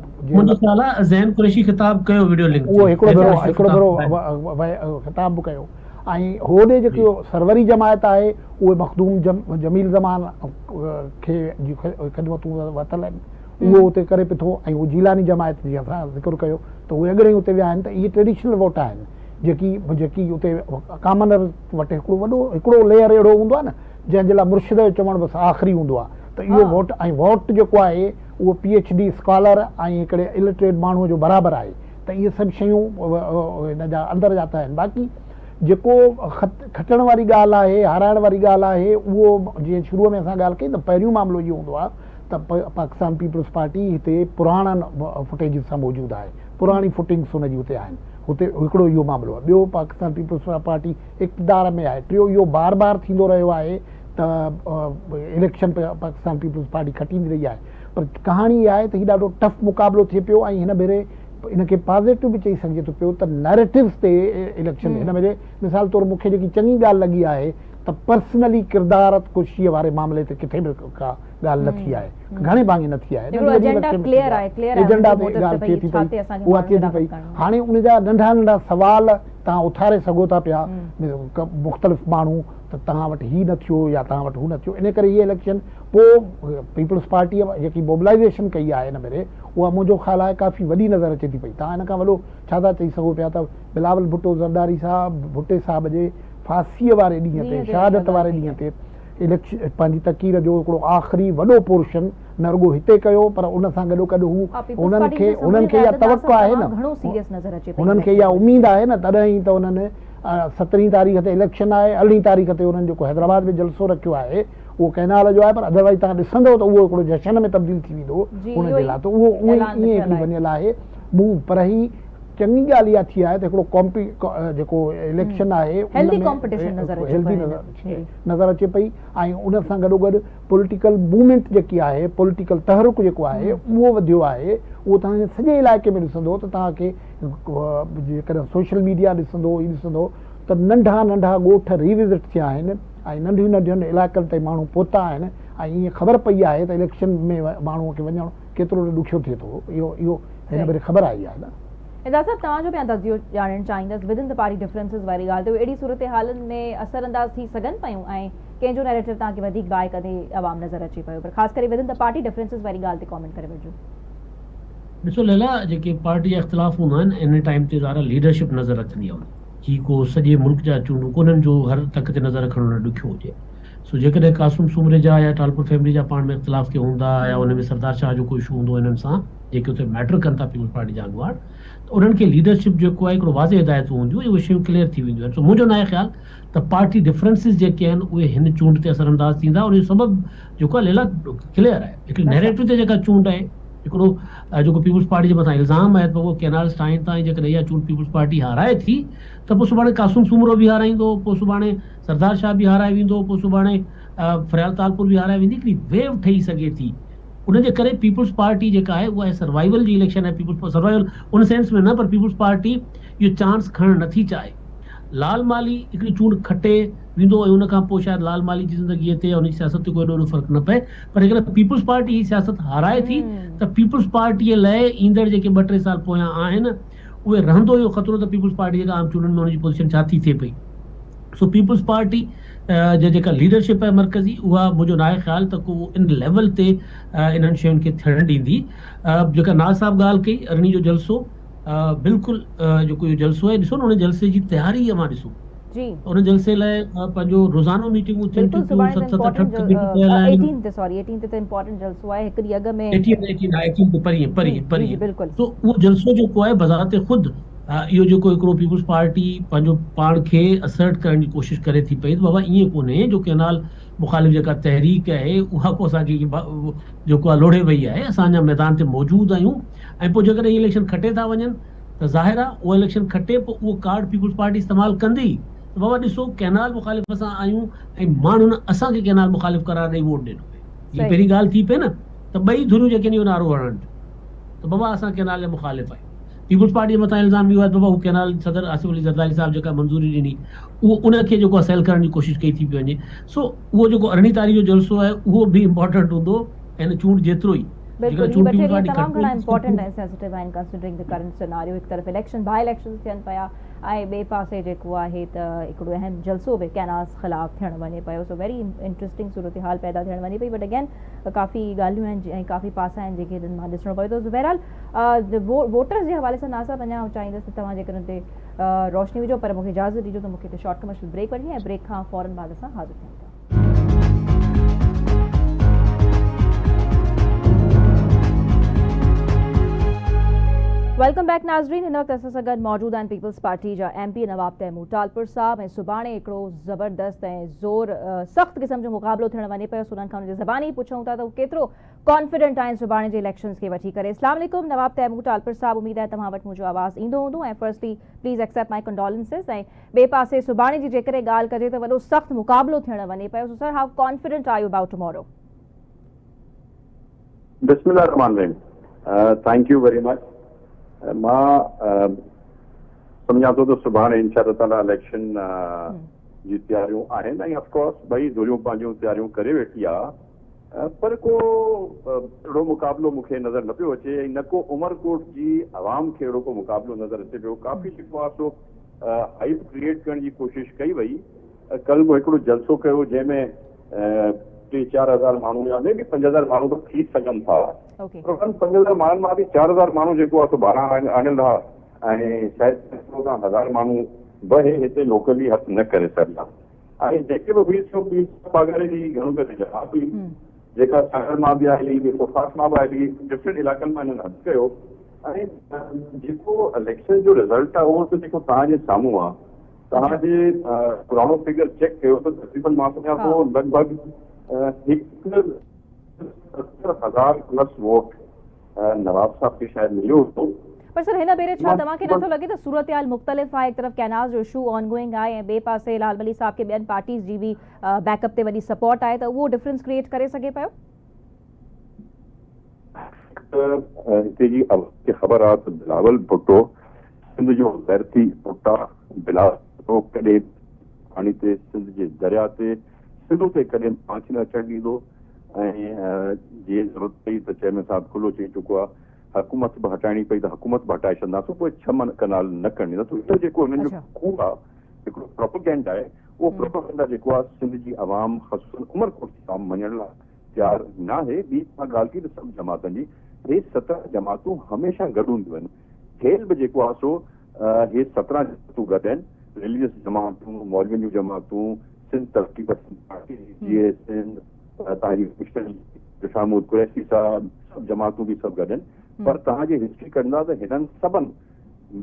हिकिड़ो भेरो ख़िताब बि कयो। ऐं होॾे जेकी सरवरी जमायत आहे उहे मखदूम जमील ज़मान खे जी ख़िदमतूं वरितल आहिनि, उहो उते करे पियो थो। ऐं उहो जीलानी जमायत जीअं असां ज़िक्र कयो त उहे अॻिणे उते विया आहिनि। त इहे ट्रेडिशनल वोट आहिनि जेकी उते कामनर वटि हिकिड़ो लेयर अहिड़ो हूंदो आहे न जंहिंजे लाइ मुर्शिद जो चवणु बसि आख़िरी हूंदो आहे। त इहो वोट ऐं वोट जेको आहे उहो PhD स्कॉलर ऐं हिकिड़े इलिटरेट माण्हूअ जो बराबरि आहे। त इहे सभु शयूं हिन जा अंदरि जाता आहिनि। बाक़ी जेको खटण वारी ॻाल्हि आहे, हाराइण वारी ॻाल्हि आहे, उहो जीअं शुरूअ में असां ॻाल्हि कई त पहिरियों मामिलो इहो हूंदो आहे त पाकिस्तान पीपल्स पार्टी हिते पुराणनि फुटेज सां मौजूदु आहे, पुराणी फुटिंग्स हुनजी हुते आहिनि। हुते हिकिड़ो इहो मामिलो आहे। ॿियो पाकिस्तान पीपल्स पार्टी इक़्तिदार में आहे। टियों इहो बार बार थींदो रहियो आहे त इलेक्शन पाकिस्तान पीपल्स पार्टी खटींदी रही आहे। पर कहाणी इहा आहे त हीउ ॾाढो टफ मुक़ाबिलो थिए पियो ऐं हिन भेरे इनखे पॉज़िटिव बि चई सघिजे थो पियो त नैरेटिव्स ते इलेक्शन हिन भेरे मिसाल तौरु मूंखे जेकी चङी ॻाल्हि लॻी आहे त पर्सनली किरदार कुर्सीअ वारे मामले ते किथे बि का ॻाल्हि न थी आहे, घणे भाङे न थी आहे। एजेंडा ते ॻाल्हि थिए थी पई, उहा थिए थी पई। हाणे उन जा नंढा नंढा सवाल तव्हां उथारे सघो था पिया मुख़्तलिफ़ माण्हू त तव्हां वटि हीउ न थियो या तव्हां वटि हू न थियो। इन करे इहे इलेक्शन पोइ पीपल्स पार्टीअ जेकी मोबिलाइज़ेशन कई आहे हिन भेरे उहा मुंहिंजो ख़्यालु आहे काफ़ी वॾी नज़र अचे थी पई। तव्हां हिन खां वॾो छा था चई सघो पिया त बिलावल भुट्टो ज़रदारी साहब भुट्टे साहिब जे फांसीअ वारे ॾींहं ते शहादत वारे ॾींहं ते इलेक्शन पंहिंजी तकीर जो हिकिड़ो आख़िरी वॾो पोर्शन न रुॻो हिते कयो पर उन सां गॾोगॾु हू उन्हनि खे इहा तवक़ो आहे न, उन्हनि खे इहा उमेदु आहे न, तॾहिं ई त उन्हनि 17 तारीख़ ते इलेक्शन आहे, 18 तारीख़ ते उन्हनि जेको हैदराबाद में जलसो रखियो आहे उहो कैनाल जो आहे। पर अदरवाइज़ तव्हां ॾिसंदव त उहो हिकिड़ो जशन में तब्दील थी वेंदो उनजे लाइ। त उहो ईअं हिकिड़ी वञियल आहे मूं। पर ही चङी ॻाल्हि इहा थी आहे त हिकिड़ो जेको इलेक्शन आहे हेल्दी नज़र अचे पई। ऐं उन सां गॾोगॾु पॉलिटिकल मूवमेंट जेकी आहे, पॉलिटिकल तहरुक जेको आहे उहो वधियो आहे। उहो तव्हां सॼे इलाइक़े में ॾिसंदो त तव्हांखे जेकॾहिं सोशल मीडिया ॾिसंदो त नंढा नंढा ॻोठ रिविज़िट थिया आहिनि ऐं नंढियूं नंढियुनि इलाइक़नि ताईं माण्हू पहुता आहिनि। ऐं ईअं ख़बर पई आहे त इलेक्शन में माण्हूअ खे वञणु केतिरो ॾुखियो थिए थो। इहो हिन भेरे ख़बर आई आहे न। इदार साहब तव्हांजो बि अंदाज़ो ॼाणणु चाहींदसि with in the party differences वारी ॻाल्हि ते अहिड़ी सूरत हालनि में असरअंदाज़ थी सघनि पियूं ऐं कंहिंजो नैरेटिव तव्हांखे वधीक बाहि कदे आवाम नज़र अचे पियो, पर ख़ासि करे with in the party differences वारी ॻाल्हि ते कॉमेंट करे वठिजो। ॾिसो लैला, जेके पार्टी जा इख़्तिलाफ़ हूंदा आहिनि इन टाइम ते ज़ाहिर लीडरशिप नज़र रखंदी आहे की को सॼे मुल्क जा चूंडूं कोन्हनि जो हर तक ते नज़र रखणु न ॾुखियो हुजे। सो जेकॾहिं कासुम सूमरे जा या टालपुर फैमिली जा पाण में इख़्तिलाफ़ के हूंदा या उन में सरदार शाह जो कोई इशू हूंदो इन्हनि सां जेके उते मैटर कनि था पीपल्स पार्टी जा अॻुवाट, त उन्हनि खे लीडरशिप जेको आहे हिकिड़ो वाज़े हिदायतूं हूंदियूं उहे शयूं क्लियर थी वेंदियूं आहिनि। सो मुंहिंजो न आहे ख़्यालु त पार्टी डिफरेंसिस जेके आहिनि उहे हिन चूंड ते असरअंदाज़ थींदा। उन जो सबबु जेको आहे लेला क्लियर आहे। हिकिड़ी नैरेटिव ते जेका चूंड आहे, हिकिड़ो जेको पीपल्स पार्टी जे मथां इल्ज़ाम आहे त उहो कैनाल टाइम ताईं जेकॾहिं इहा चूंड पीपल्स पार्टी हाराए थी त पोइ सुभाणे कासुम सूमरो बि हाराईंदो, पोइ सुभाणे सरदार शाह बि हाराए वेंदो, पोइ सुभाणे फरियाल तालपुर बि हाराए वेंदी। हिकिड़ी वेव ठही सघे थी। उनजे करे पीपल्स पार्टी जेका आहे उहा सर्वाइवल जी इलेक्शन आहे। पीपल्स सर्वाइवल उन सेंस में न, पर पीपल्स पार्टी इहो चांस खणणु नथी चाहे। लाल माली हिकिड़ी चूंड खटे वेंदो ऐं उन खां पोइ शायदि लाल माली जी ज़िंदगीअ ते उन जी सियासत ते कोई एॾो फ़र्क़ु न पए। पर जेकॾहिं पीपल्स पार्टी ही सियासत हाराए थी त पीपल्स पार्टीअ लाइ ईंदड़ जेके 2-3 साल पोयां आहिनि उहे रहंदो इहो ख़तरो त पीपल्स पार्टी जेका आम चूंडनि में उनजी पोज़ीशन छा थी थिए पई। सो पीपल्स पार्टी जेका लीडरशिप आहे मरकज़ी उहा मुंहिंजो न आहे ख़्यालु त को इन लेवल ते इन्हनि शयुनि खे थियणु ॾींदी। जेका नाज़ साहब ॻाल्हि कई अरिड़हीं जो जलसो, बिल्कुलु जेको इहो जलसो आहे ॾिसो न उन जलसे जी तयारी मां ॾिसो उन जलसे लाइ पंहिंजो रोज़ानो मीटिंगूं थियनि थियूं 18 ते इंपॉर्टेंट जलसो आहे हिकु ॾींहुं अॻु में 18 ते परीं। तो उहो जलसो जेको आहे बज़ाते ख़ुदि इहो जेको हिकिड़ो पीपुल्स पार्टी पंहिंजो पाण खे असर्ट करण जी कोशिश करे थी पई त बाबा ईअं कोन्हे जो केनाल मुखालिफ़ जेका तहरीक आहे उहा को असांखे जेको आहे लोढ़े वई आहे, असांजा मैदान ते मौजूदु आहियूं ऐं पोइ जेकॾहिं इलेक्शन खटे था वञनि त ज़ाहिर आहे उहो इलेक्शन खटे पोइ उहो कार्ड पीपुल्स पार्टी इस्तेमालु कंदी त बाबा ॾिसो केनाल मुखालिफ़ असां आहियूं ऐं माण्हुनि असांखे केनाल मुखालिफ़ करार ॾेई वोट ॾिनो आहे। हीअ पहिरीं ॻाल्हि थी पई न त ॿई धुरियूं जेके इहो नारो हणनि त बाबा असां केनाल जा मुखालिफ़ आहियूं। पीपुल्स पार्टी मथां इल्ज़ाम इहो आहे बाबा हू केनाल सदर आसिफ अली ज़रदारी साहब जेका मंज़ूरी ॾिनी उहो उनखे जेको आहे सेल करण जी कोशिश कई थी पई वञे। सो उहो जेको 18 तारीख़ जो जलसो आहे उहो बि इम्पोर्टेंट हूंदो ऐं चूंड जेतिरो ई बिल्कुल ये बचे तमाम घणा इंपॉर्टेंट ऐं सेंसिटिव आहिनि कंसिडरिंग द करंट सिनारियो। हिकु तरफ़ इलेक्शन बाय इलेक्शन थियनि पिया ऐं ॿिए पासे जेको आहे त हिकिड़ो अहम जलसो बि कैनास ख़िलाफ़ थियणु वञे पियो। सो वेरी इंटरेस्टिंग सूरत हाल पैदा थियणु वञे पई। बट अगेन काफ़ी ॻाल्हियूं आहिनि ऐं काफ़ी पासा आहिनि जेके हिननि मां ॾिसणो पियो। त बहरहाल वोटर्स जे हवाले सां नासा अञा चाहींदसि तव्हां जेकर ते रोशनी विझो, पर मूंखे इजाज़त ॾिजो त मूंखे हिते शॉर्ट कमर्शियल ब्रेक वठी ऐं ब्रेक खां फ़ौरन बाद असां हाज़िर थियूं था। वेलकम बैक नाज़रीन। हिन वक़्तु असां सां गॾु मौजूदु आहिनि पीपल्स पार्टी जा MP नवाब तैमूर टालपुर साहब ऐं सुभाणे हिकिड़ो ज़बरदस्त ऐं सख़्त क़िस्म जो मुक़ाबिलो थियणु वञे पियो। उन्हनि खां उनजे ज़बानी पुछूं था त हू केतिरो कॉन्फिडेंट आहिनि सुभाणे जे इलेक्शन्स खे वठी करे। अस्सलाम वालेकुम नवाब तैमूर टालपुर साहब, उम्मीद आहे तव्हां वटि मुंहिंजो आवाज़ ईंदो हूंदो ऐं firstly please accept my condolences. ऐं ॿिए पासे सुभाणे जी जेकॾहिं ॻाल्हि कजे त वॾो सख़्तु मुक़ाबिलो थियणु वञे पियो। So sir, how confident are you about tomorrow? बिस्मिल्लाह रहमान रहीम। Thank you very much. मां सम्झां थो त सुभाणे इंशाअल्लाह ताला इलेक्शन जी तयारियूं आहिनि ऐं ऑफकोर्स ॿई धुरियूं पंहिंजूं तयारियूं करे वेठी आहे, पर को अहिड़ो मुक़ाबिलो मूंखे नज़र न पियो अचे ऐं न को उमरकोट जी आवाम खे अहिड़ो को मुक़ाबिलो नज़र अचे पियो। काफ़ी जेको आहे सो हाइप क्रिएट करण जी कोशिश कई वई। कल्ह बि हिकिड़ो जलसो कयो जंहिंमें 3-4 हज़ार माण्हू या मे बि 5,000 माण्हू बि थी सघनि था। पर 5,000 माण्हुनि मां बि 4,000 माण्हू जेको आहे सो ॿाहिरां आणियल रहा ऐं शायदि 1,000 माण्हू बि हिते लोकली हथु न करे सघंदा। ऐं जेके बि हुई पागारे जी घणो करे जवाब हुई जेका सागर मां बि आई, कोफास मां बि आई, डिफरेंट इलाइक़नि मां हिननि हथु कयो। ऐं जेको इलेक्शन जो रिज़ल्ट आहे उहो त जेको तव्हांजे साम्हूं आहे, तव्हांजे पुराणो फिगर चेक कयो त तक़रीबन मां सम्झां थो लॻभॻि 70,000 प्लस वोट नवाब साहब खे शायदि मिलियो हो। पर सर, हिन भेरे छा तव्हांखे नथो लॻे त सूरत हाल मुख़्तलिफ़ आहे? हिकु तरफ़ कैनास जो इशू ऑनगोइंग आहे ऐं ॿिए पासे लाल वली साहब खे ॿियनि पार्टीज़ जी बि बैकअप ते वॾी सपोर्ट आहे, त उहो डिफरेंस क्रिएट करे सघे पियो? हिते जी ख़बर आहे त बिलावल भुट्टो सिंध जो गैरती पुट आहे। बिलावल भुट्टो कॾहिं पाणी ते सिंध जे दरिया ते सिंधु ते कॾहिं पांच न अचणु ॾींदो ऐं जीअं ज़रूरत पई त चेयरमैन साहिबु खुलो चई चुको आहे हुकूमत बि हटाइणी पई त हुकूमत बि हटाए छॾंदासीं, पोइ 6 कनाल न करणी। त हिते जेको हिननि जो खूब आहे हिकिड़ो प्रोपेगेंडा आहे, उहो प्रोपेगेंडा जेको आहे सिंध जी आवाम ख़ासि उमरकोट जी आवाम मञण लाइ तयारु न आहे। ॿी मां ॻाल्हि कई त सभु जमातनि जी, हे 17 जमातूं हमेशह गॾु हूंदियूं आहिनि। खेल बि जेको आहे सो हे 17 जमातूं गॾु आहिनि, रिलीजियस जमातूं, मौलवियुनि जूं जमातूं, सिंध तरक़ी पार्टी, जीए सिंध, तव्हांजी मिशन शामूद कुरैशी साहब, सभु जमातूं बि सभु गॾु आहिनि। पर तव्हांजी हिस्ट्री कंदा त हिननि सभिनि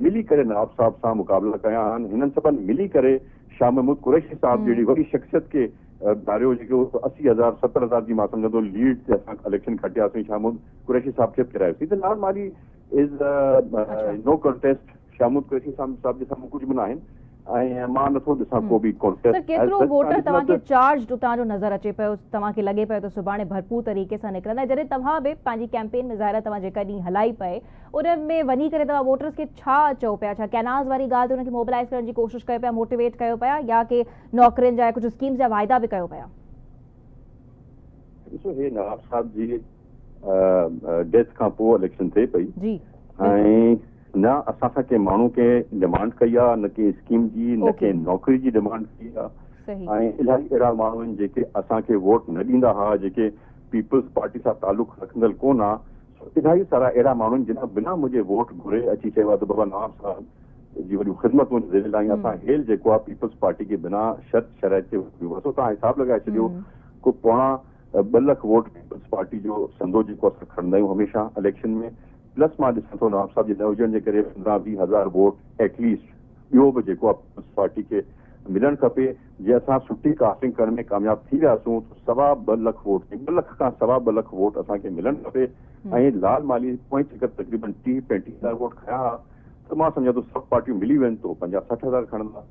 मिली करे नवाब साहब सां मुक़ाबिला कया आहिनि। हिननि सभिनि मिली करे शाह महमूद कुरैशी साहब जहिड़ी वॾी शख़्सियत खे ॾारियो, जेको 80,000 70,000 जी मां सम्झंदो लीड ते असां इलेक्शन खटियासीं, शाह महमूद कुरैशी साहब खे फिरायोसीं। त नाल माली is no contest. Shah Mahmood Qureshi साहब जे साम्हूं कुझु बि न आहिनि ऐं मां नथो ॾिसां को बि कॉन्टेस्ट। सर, केतिरो वोटर तव्हांखे चार्ज उतां जो नज़र अचे पियो? तव्हांखे लॻे पियो त सुभाणे भरपूर तरीक़े सां निकिरंदा? जॾहिं तव्हां बि पंहिंजी कैंपेन में ज़ाहिर तव्हां जेका ॾींहुं हलाई पए उन में वञी करे तव्हां वोटर्स खे छा चओ पिया? छा कैनास वारी ॻाल्हि ते उनखे मोबिलाइज़ करण जी कोशिशि कयो पिया, मोटिवेट कयो पिया, या के नौकरियुनि जा कुझु स्कीम्स जा वाइदा बि कयो पिया? ॾिसो, हे नवाब साहब जी डेथ खां पोइ इलेक्शन थिए पई जी, ऐं न असां सां कंहिं माण्हू खे डिमांड कई आहे, न कंहिं स्कीम जी, न कंहिं नौकरी जी डिमांड कई आहे। ऐं इलाही अहिड़ा माण्हू आहिनि जेके असांखे वोट न ॾींदा हुआ, जेके पीपल्स पार्टी सां तालुक़ु रखंदड़ कोन आहे। इलाही सारा अहिड़ा माण्हू आहिनि जिन बिना मुंहिंजे वोट घुरे अची चयो आहे त बाबा नवाब साहब जी वॾियूं ख़िदमतूं ज़िल आहियूं। असां हेल जेको आहे पीपल्स पार्टी खे बिना शर्त शराइत ते वठो। तव्हां हिसाबु लॻाए छॾियो को 2.25 लख वोट पीपल्स पार्टी जो संदो जेको असां खणंदा आहियूं हमेशह इलेक्शन में। प्लस मां ॾिसां थो नवाब साहब जे न हुजण जे करे 15-20 हज़ार वोट एटलीस्ट ॿियो बि जेको आहे पीपल्स पार्टी खे मिलणु खपे। जे असां सुठी कास्टिंग करण में कामयाब थी वियासीं त 2.25 लख वोट 2 लख खां 2.25 लख वोट असांखे मिलणु खपे। ऐं लाल माली पॉइंट जेकर तक़रीबन 30-35 हज़ार वोट खया हा त मां सम्झां थो सभु पार्टियूं मिली वञनि तो 50-60 हज़ार खणंदा।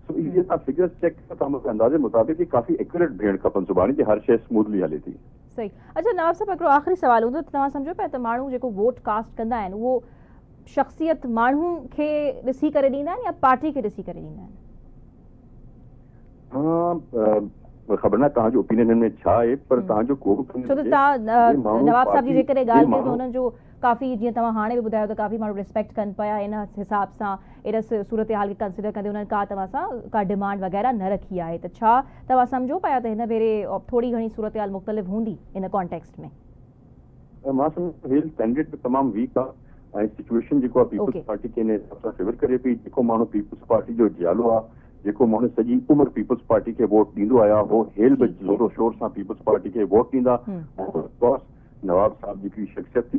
सो इहे तव्हां फिगर्स चेक तव्हां अंदाज़े मुताबिक़ काफ़ी एक्यूरेट भेण खपनि सुभाणे जे हर शइ स्मूथली हले थी। सही। अच्छा नवाब साहब हिकिड़ो आख़िरी सवाल हूंदो त तव्हां सम्झो पिया त माण्हू जेको वोट कास्ट कंदा आहिनि उहो शख़्सियत माण्हू खे ॾिसी करे ॾींदा आहिनि या पार्टी खे ॾिसी करे ॾींदा आहिनि? हाँ ख़बर न तव्हांजो ओपिनियन में छा आहे पर तव्हांजो को बि छो त तव्हां नवाब साहब जी जेकॾहिं ॻाल्हि कयो त हुननि जो काफ़ी जीअं तव्हां हाणे बि ॿुधायो त काफ़ी माण्हू रिस्पेक्ट कनि पिया इन हिसाब सां इन सूरत हाल खे कंसिडर कंदे उन्हनि का तव्हां सां का डिमांड वग़ैरह न रखी आहे त छा तव्हां सम्झो पिया त हिन भेरे थोरी घणी सूरत हाल मुख़्तलिफ़ हूंदी इन कॉन्टेक्स्ट में? मां सम्झो हेल कैंडिडेट तमामु वीक आहे ऐं सिचुएशन जेको आहे पीपल्स पार्टी खे इन हिसाब सां फेवर करे पई। जेको माण्हू पीपल्स पार्टी जो जियालो आहे जेको माण्हू सॼी उमिरि पीपल्स पार्टी खे वोट ॾींदो आया हो हेल बि ज़ोरो शोर सां पीपल्स पार्टी खे वोट ॾींदा। ऑफकोर्स नवाब साहब जी शख़्सियत थी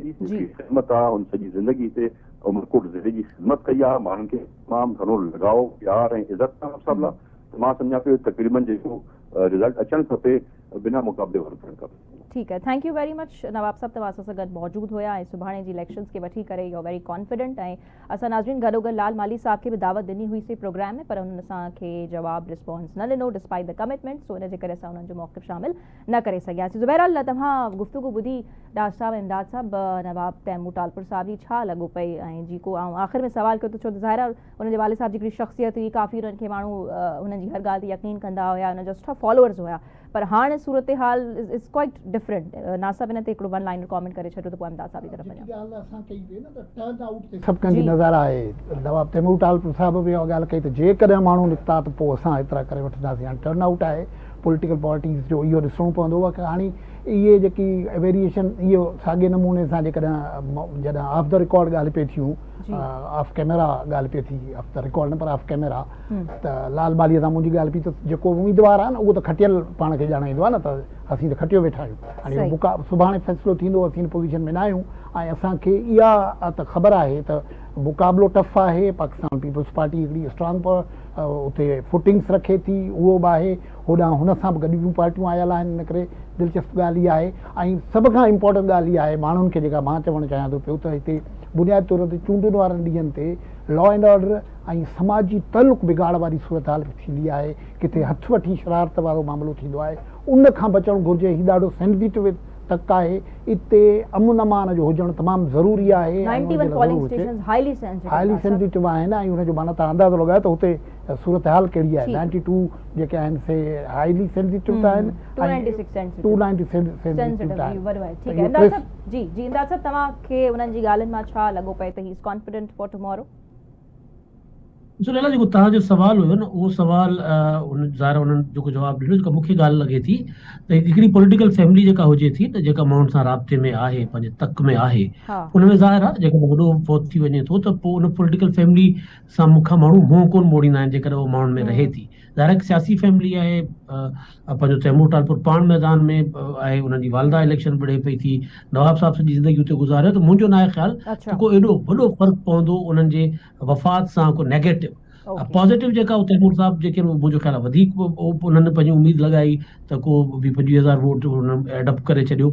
ख़िदमत आहे हुन सॼी ज़िंदगी ते उमरकोट ज़िले जी ख़िदमत कई आहे माण्हुनि खे तमामु घणो लगाव प्यार ऐं इज़त नवाब साहब लाइ त मां सम्झां पियो तक़रीबन जेको रिज़ल्ट अचणु खपे बिना मुक़ाबले वारो थियणु खपे। ठीक है, थैंक यू वेरी मच नवाब साहब तव्हां सां गॾु मौजूदु हुया ऐं सुभाणे जी इलेक्शंस खे वठी करे यू वेरी कॉन्फिडेंट ऐं असां नाज़रीन गॾोगॾु लाल माली साहब खे बि दावत ॾिनी हुईसीं प्रोग्राम में पर उन्हनि असांखे जवाब रिस्पॉन्स न ॾिनो डिस्पाइट द कमिटमेंट सो इन जे करे असां उन्हनि जो मौक़िफ़ शामिल न करे सघियासीं। ज़ुबैर तव्हां गुफ़्तगू ॿुधी डार साहब इमदाद साहब नवाब तैमूर टालपुर साहब जी छा लॻो पई ऐं जेको आख़िर में सवाल कयो त छो त ज़ाहिर उन्हनि जे वालिद साहब जी हिकिड़ी शख़्सियत हुई काफ़ी उन्हनि खे माण्हू उन्हनि जी हर ॻाल्हि ते यकीन कंदा हुया उन्हनि जा सुठा फॉलोअर्स हुया पर हाणे सूरत हाल इज़ क्वाइट डिफरेंट। नासिब इन ते हिकिड़ो वन लाइनर कॉमेंट करे छॾियो त पोइ इमदाद साहब जी तरफ़ वञा। सभु कंहिंजी नज़र आहे नवाब तैमूर टालपुर साहब बि इहा ॻाल्हि कई त जेकॾहिं माण्हू निकिता त पोइ असां एतिरा करे वठंदासीं। हाणे टर्न आउट आहे पॉलिटिकल पार्टीज़ जो इहो ॾिसणो पवंदो आहे की हाणे इहे जेकी वेरिएशन इहो साॻे नमूने सां जेकॾहिं जॾहिं ऑफ द रिकॉर्ड ॻाल्हि पिए थियूं ऑफ कैमरा ॻाल्हि पिए थी ऑफ द रिकॉर्ड न पर ऑफ कैमरा त लाल मालीअ सां मुंहिंजी ॻाल्हि पई त जेको उम्मीदवार आहे न उहो त खटियल पाण खे ॼाणाईंदो आहे न त असीं त खटियो वेठा आहियूं। हाणे सुभाणे फ़ैसिलो थींदो असीं पोज़ीशन में न आहियूं ऐं असांखे इहा त ख़बर आहे त मुक़ाबिलो टफ आहे। पाकिस्तान पीपल्स पार्टी हिकिड़ी स्ट्रॉन्ग उते फुटिंग्स रखे थी उहो बि आहे होॾां हुन सां बि गॾु ॿियूं पार्टियूं आयल आहिनि इन करे दिलचस्प ॻाल्हि इहा आहे। ऐं सभ खां इम्पोर्टेंट ॻाल्हि इहा आहे माण्हुनि खे जेका मां चवणु चाहियां थो पियो त हिते बुनियादी तौर ते चूंडुनि वारनि ॾींहंनि ते लॉ एंड ऑर्डर ऐं समाजी तल्लुक़ बिगाड़ वारी सूरत हाल थींदी आहे किथे हथु वठी शरारत वारो मामिलो थींदो आहे उन खां बचणु घुरिजे। हीउ ॾाढो सेंसिटिव तक आहे इते अमन अमान जो हुजणु तमामु ज़रूरी आहे। हाईली सेंसिटिव आहिनि ऐं हुनजो माना तव्हां अंदाज़ो लॻायो त हुते सूरत हाल कहिड़ी आहे। 92 जेके आहिनि से हाईली सेंसिटिव आहिनि 296 जी जी इमदाद साहब तव्हांखे उन्हनि जी ॻाल्हियुनि मां छा लॻो पए त he is confident for tomorrow? सुरेला जेको तव्हांजो सवाल हुयो न उहो सवाल ज़ाहिर उन्हनि जेको जवाबु ॾिनो जेका मूंखे ॻाल्हि लॻे थी त हिकिड़ी पॉलिटिकल फैमिली जेका हुजे थी त जेका माण्हुनि सां राब्ते में आहे पंहिंजे तक में आहे उनमें ज़ाहिर आहे जेको वॾो फौत थी वञे थो त पोइ उन पॉलिटिकल फैमिली सां मूंखां माण्हू मुंहुं कोन मोड़ींदा आहिनि जेकर उहो माण्हुनि में रहे थी। ज़ाहिर हिकु सियासी फैमिली आहे पंहिंजो तैमूर टालपुर पाण मैदान में आहे उन्हनि जी वालदा इलेक्शन विढ़े पई थी नवाब साहब सॼी ज़िंदगी उते गुज़ारियो त मुंहिंजो न आहे ख़्यालु त को एॾो वॾो फ़र्क़ु पवंदो उन्हनि जे वफ़ात सां को नेगेटिव पॉजिटिव जेका तैमूर साहब जेके मुंहिंजो ख़्यालु आहे वधीक उन्हनि पंहिंजी उमेद लॻाई त को 20-25 वोट एडअप करे छॾियो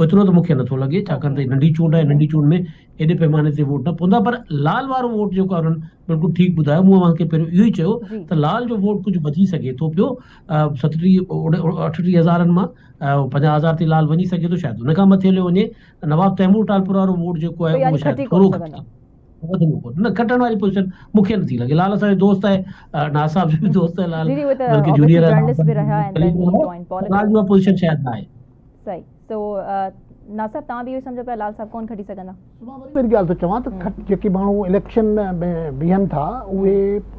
एतिरो त मूंखे नथो लॻे छाकाणि त नंढी चूंड आहे नंढी चूंड में एॾे पैमाने ते वोट न पवंदा पर लाल वारो वोट जेको आहे उन्हनि बिल्कुलु ठीकु ॿुधायो। मूं तव्हांखे पहिरियों इहो ई चयो त लाल जो वोट कुझु वधी सघे थो पियो 38 हज़ारनि मां 50 हज़ार ते लाल वञी सघे थो शायदि हुन खां मथे हलियो वञे नवाब तैमूर टालपुर वारो वोट जेको आहे उहो शायदि थोरो न खटण वारी पोजीशन मूंखे नथी लॻे। लाल असांजो दोस्त आहे नासाब जो बि दोस्त आहे लाल बल्कि जूनियर लाल जो पोजीशन शायदि न आहे। सही तो नासिब तव्हां बि इहो सम्झो पिया लाल साहब कोन खटी सघंदा? वरी ॻाल्हि थो चवां त जेके माण्हू इलेक्शन में बीहनि था उहे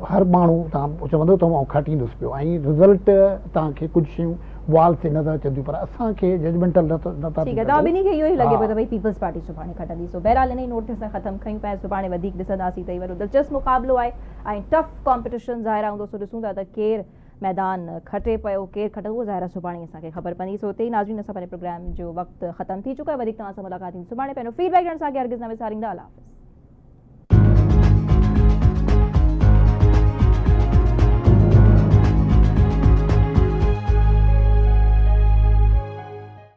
हर माण्हू तव्हां चवंदो त मां खटींदुसि पियो ऐं रिज़ल्ट तव्हांखे कुझु शयूं वाल ते नज़र अचनि थियूं पर असांखे जजमेंटल नथा ठीकु आहे तव्हां ॿिन्ही खे इहो ई लॻे पियो त भई पीपल्स पार्टी सुभाणे खटंदी। सो बहरहाल इन ई नोट ते असां ख़तमु कयूं पिया सुभाणे वधीक ॾिसंदासीं त वॾो दिलचस्प मुक़ाबिलो आहे ऐं टफ कॉम्पिटिशन ज़ाहिर हूंदो सो ॾिसूं था त केरु मैदान खटे पियो केरु खटे उहो ज़ाहिर सुभाणे असांखे ख़बर पवंदी। सो हुते ई नाज़रीन असां पंहिंजे प्रोग्राम जो वक़्तु ख़तमु थी चुको आहे। वधीक तव्हां सां मुलाक़ात थींदी सुभाणे। पंहिंजो फीडबैक ॾियण सां अॻे हरगिज़ न विसारींदा। अल्लाह हाफ़िज़।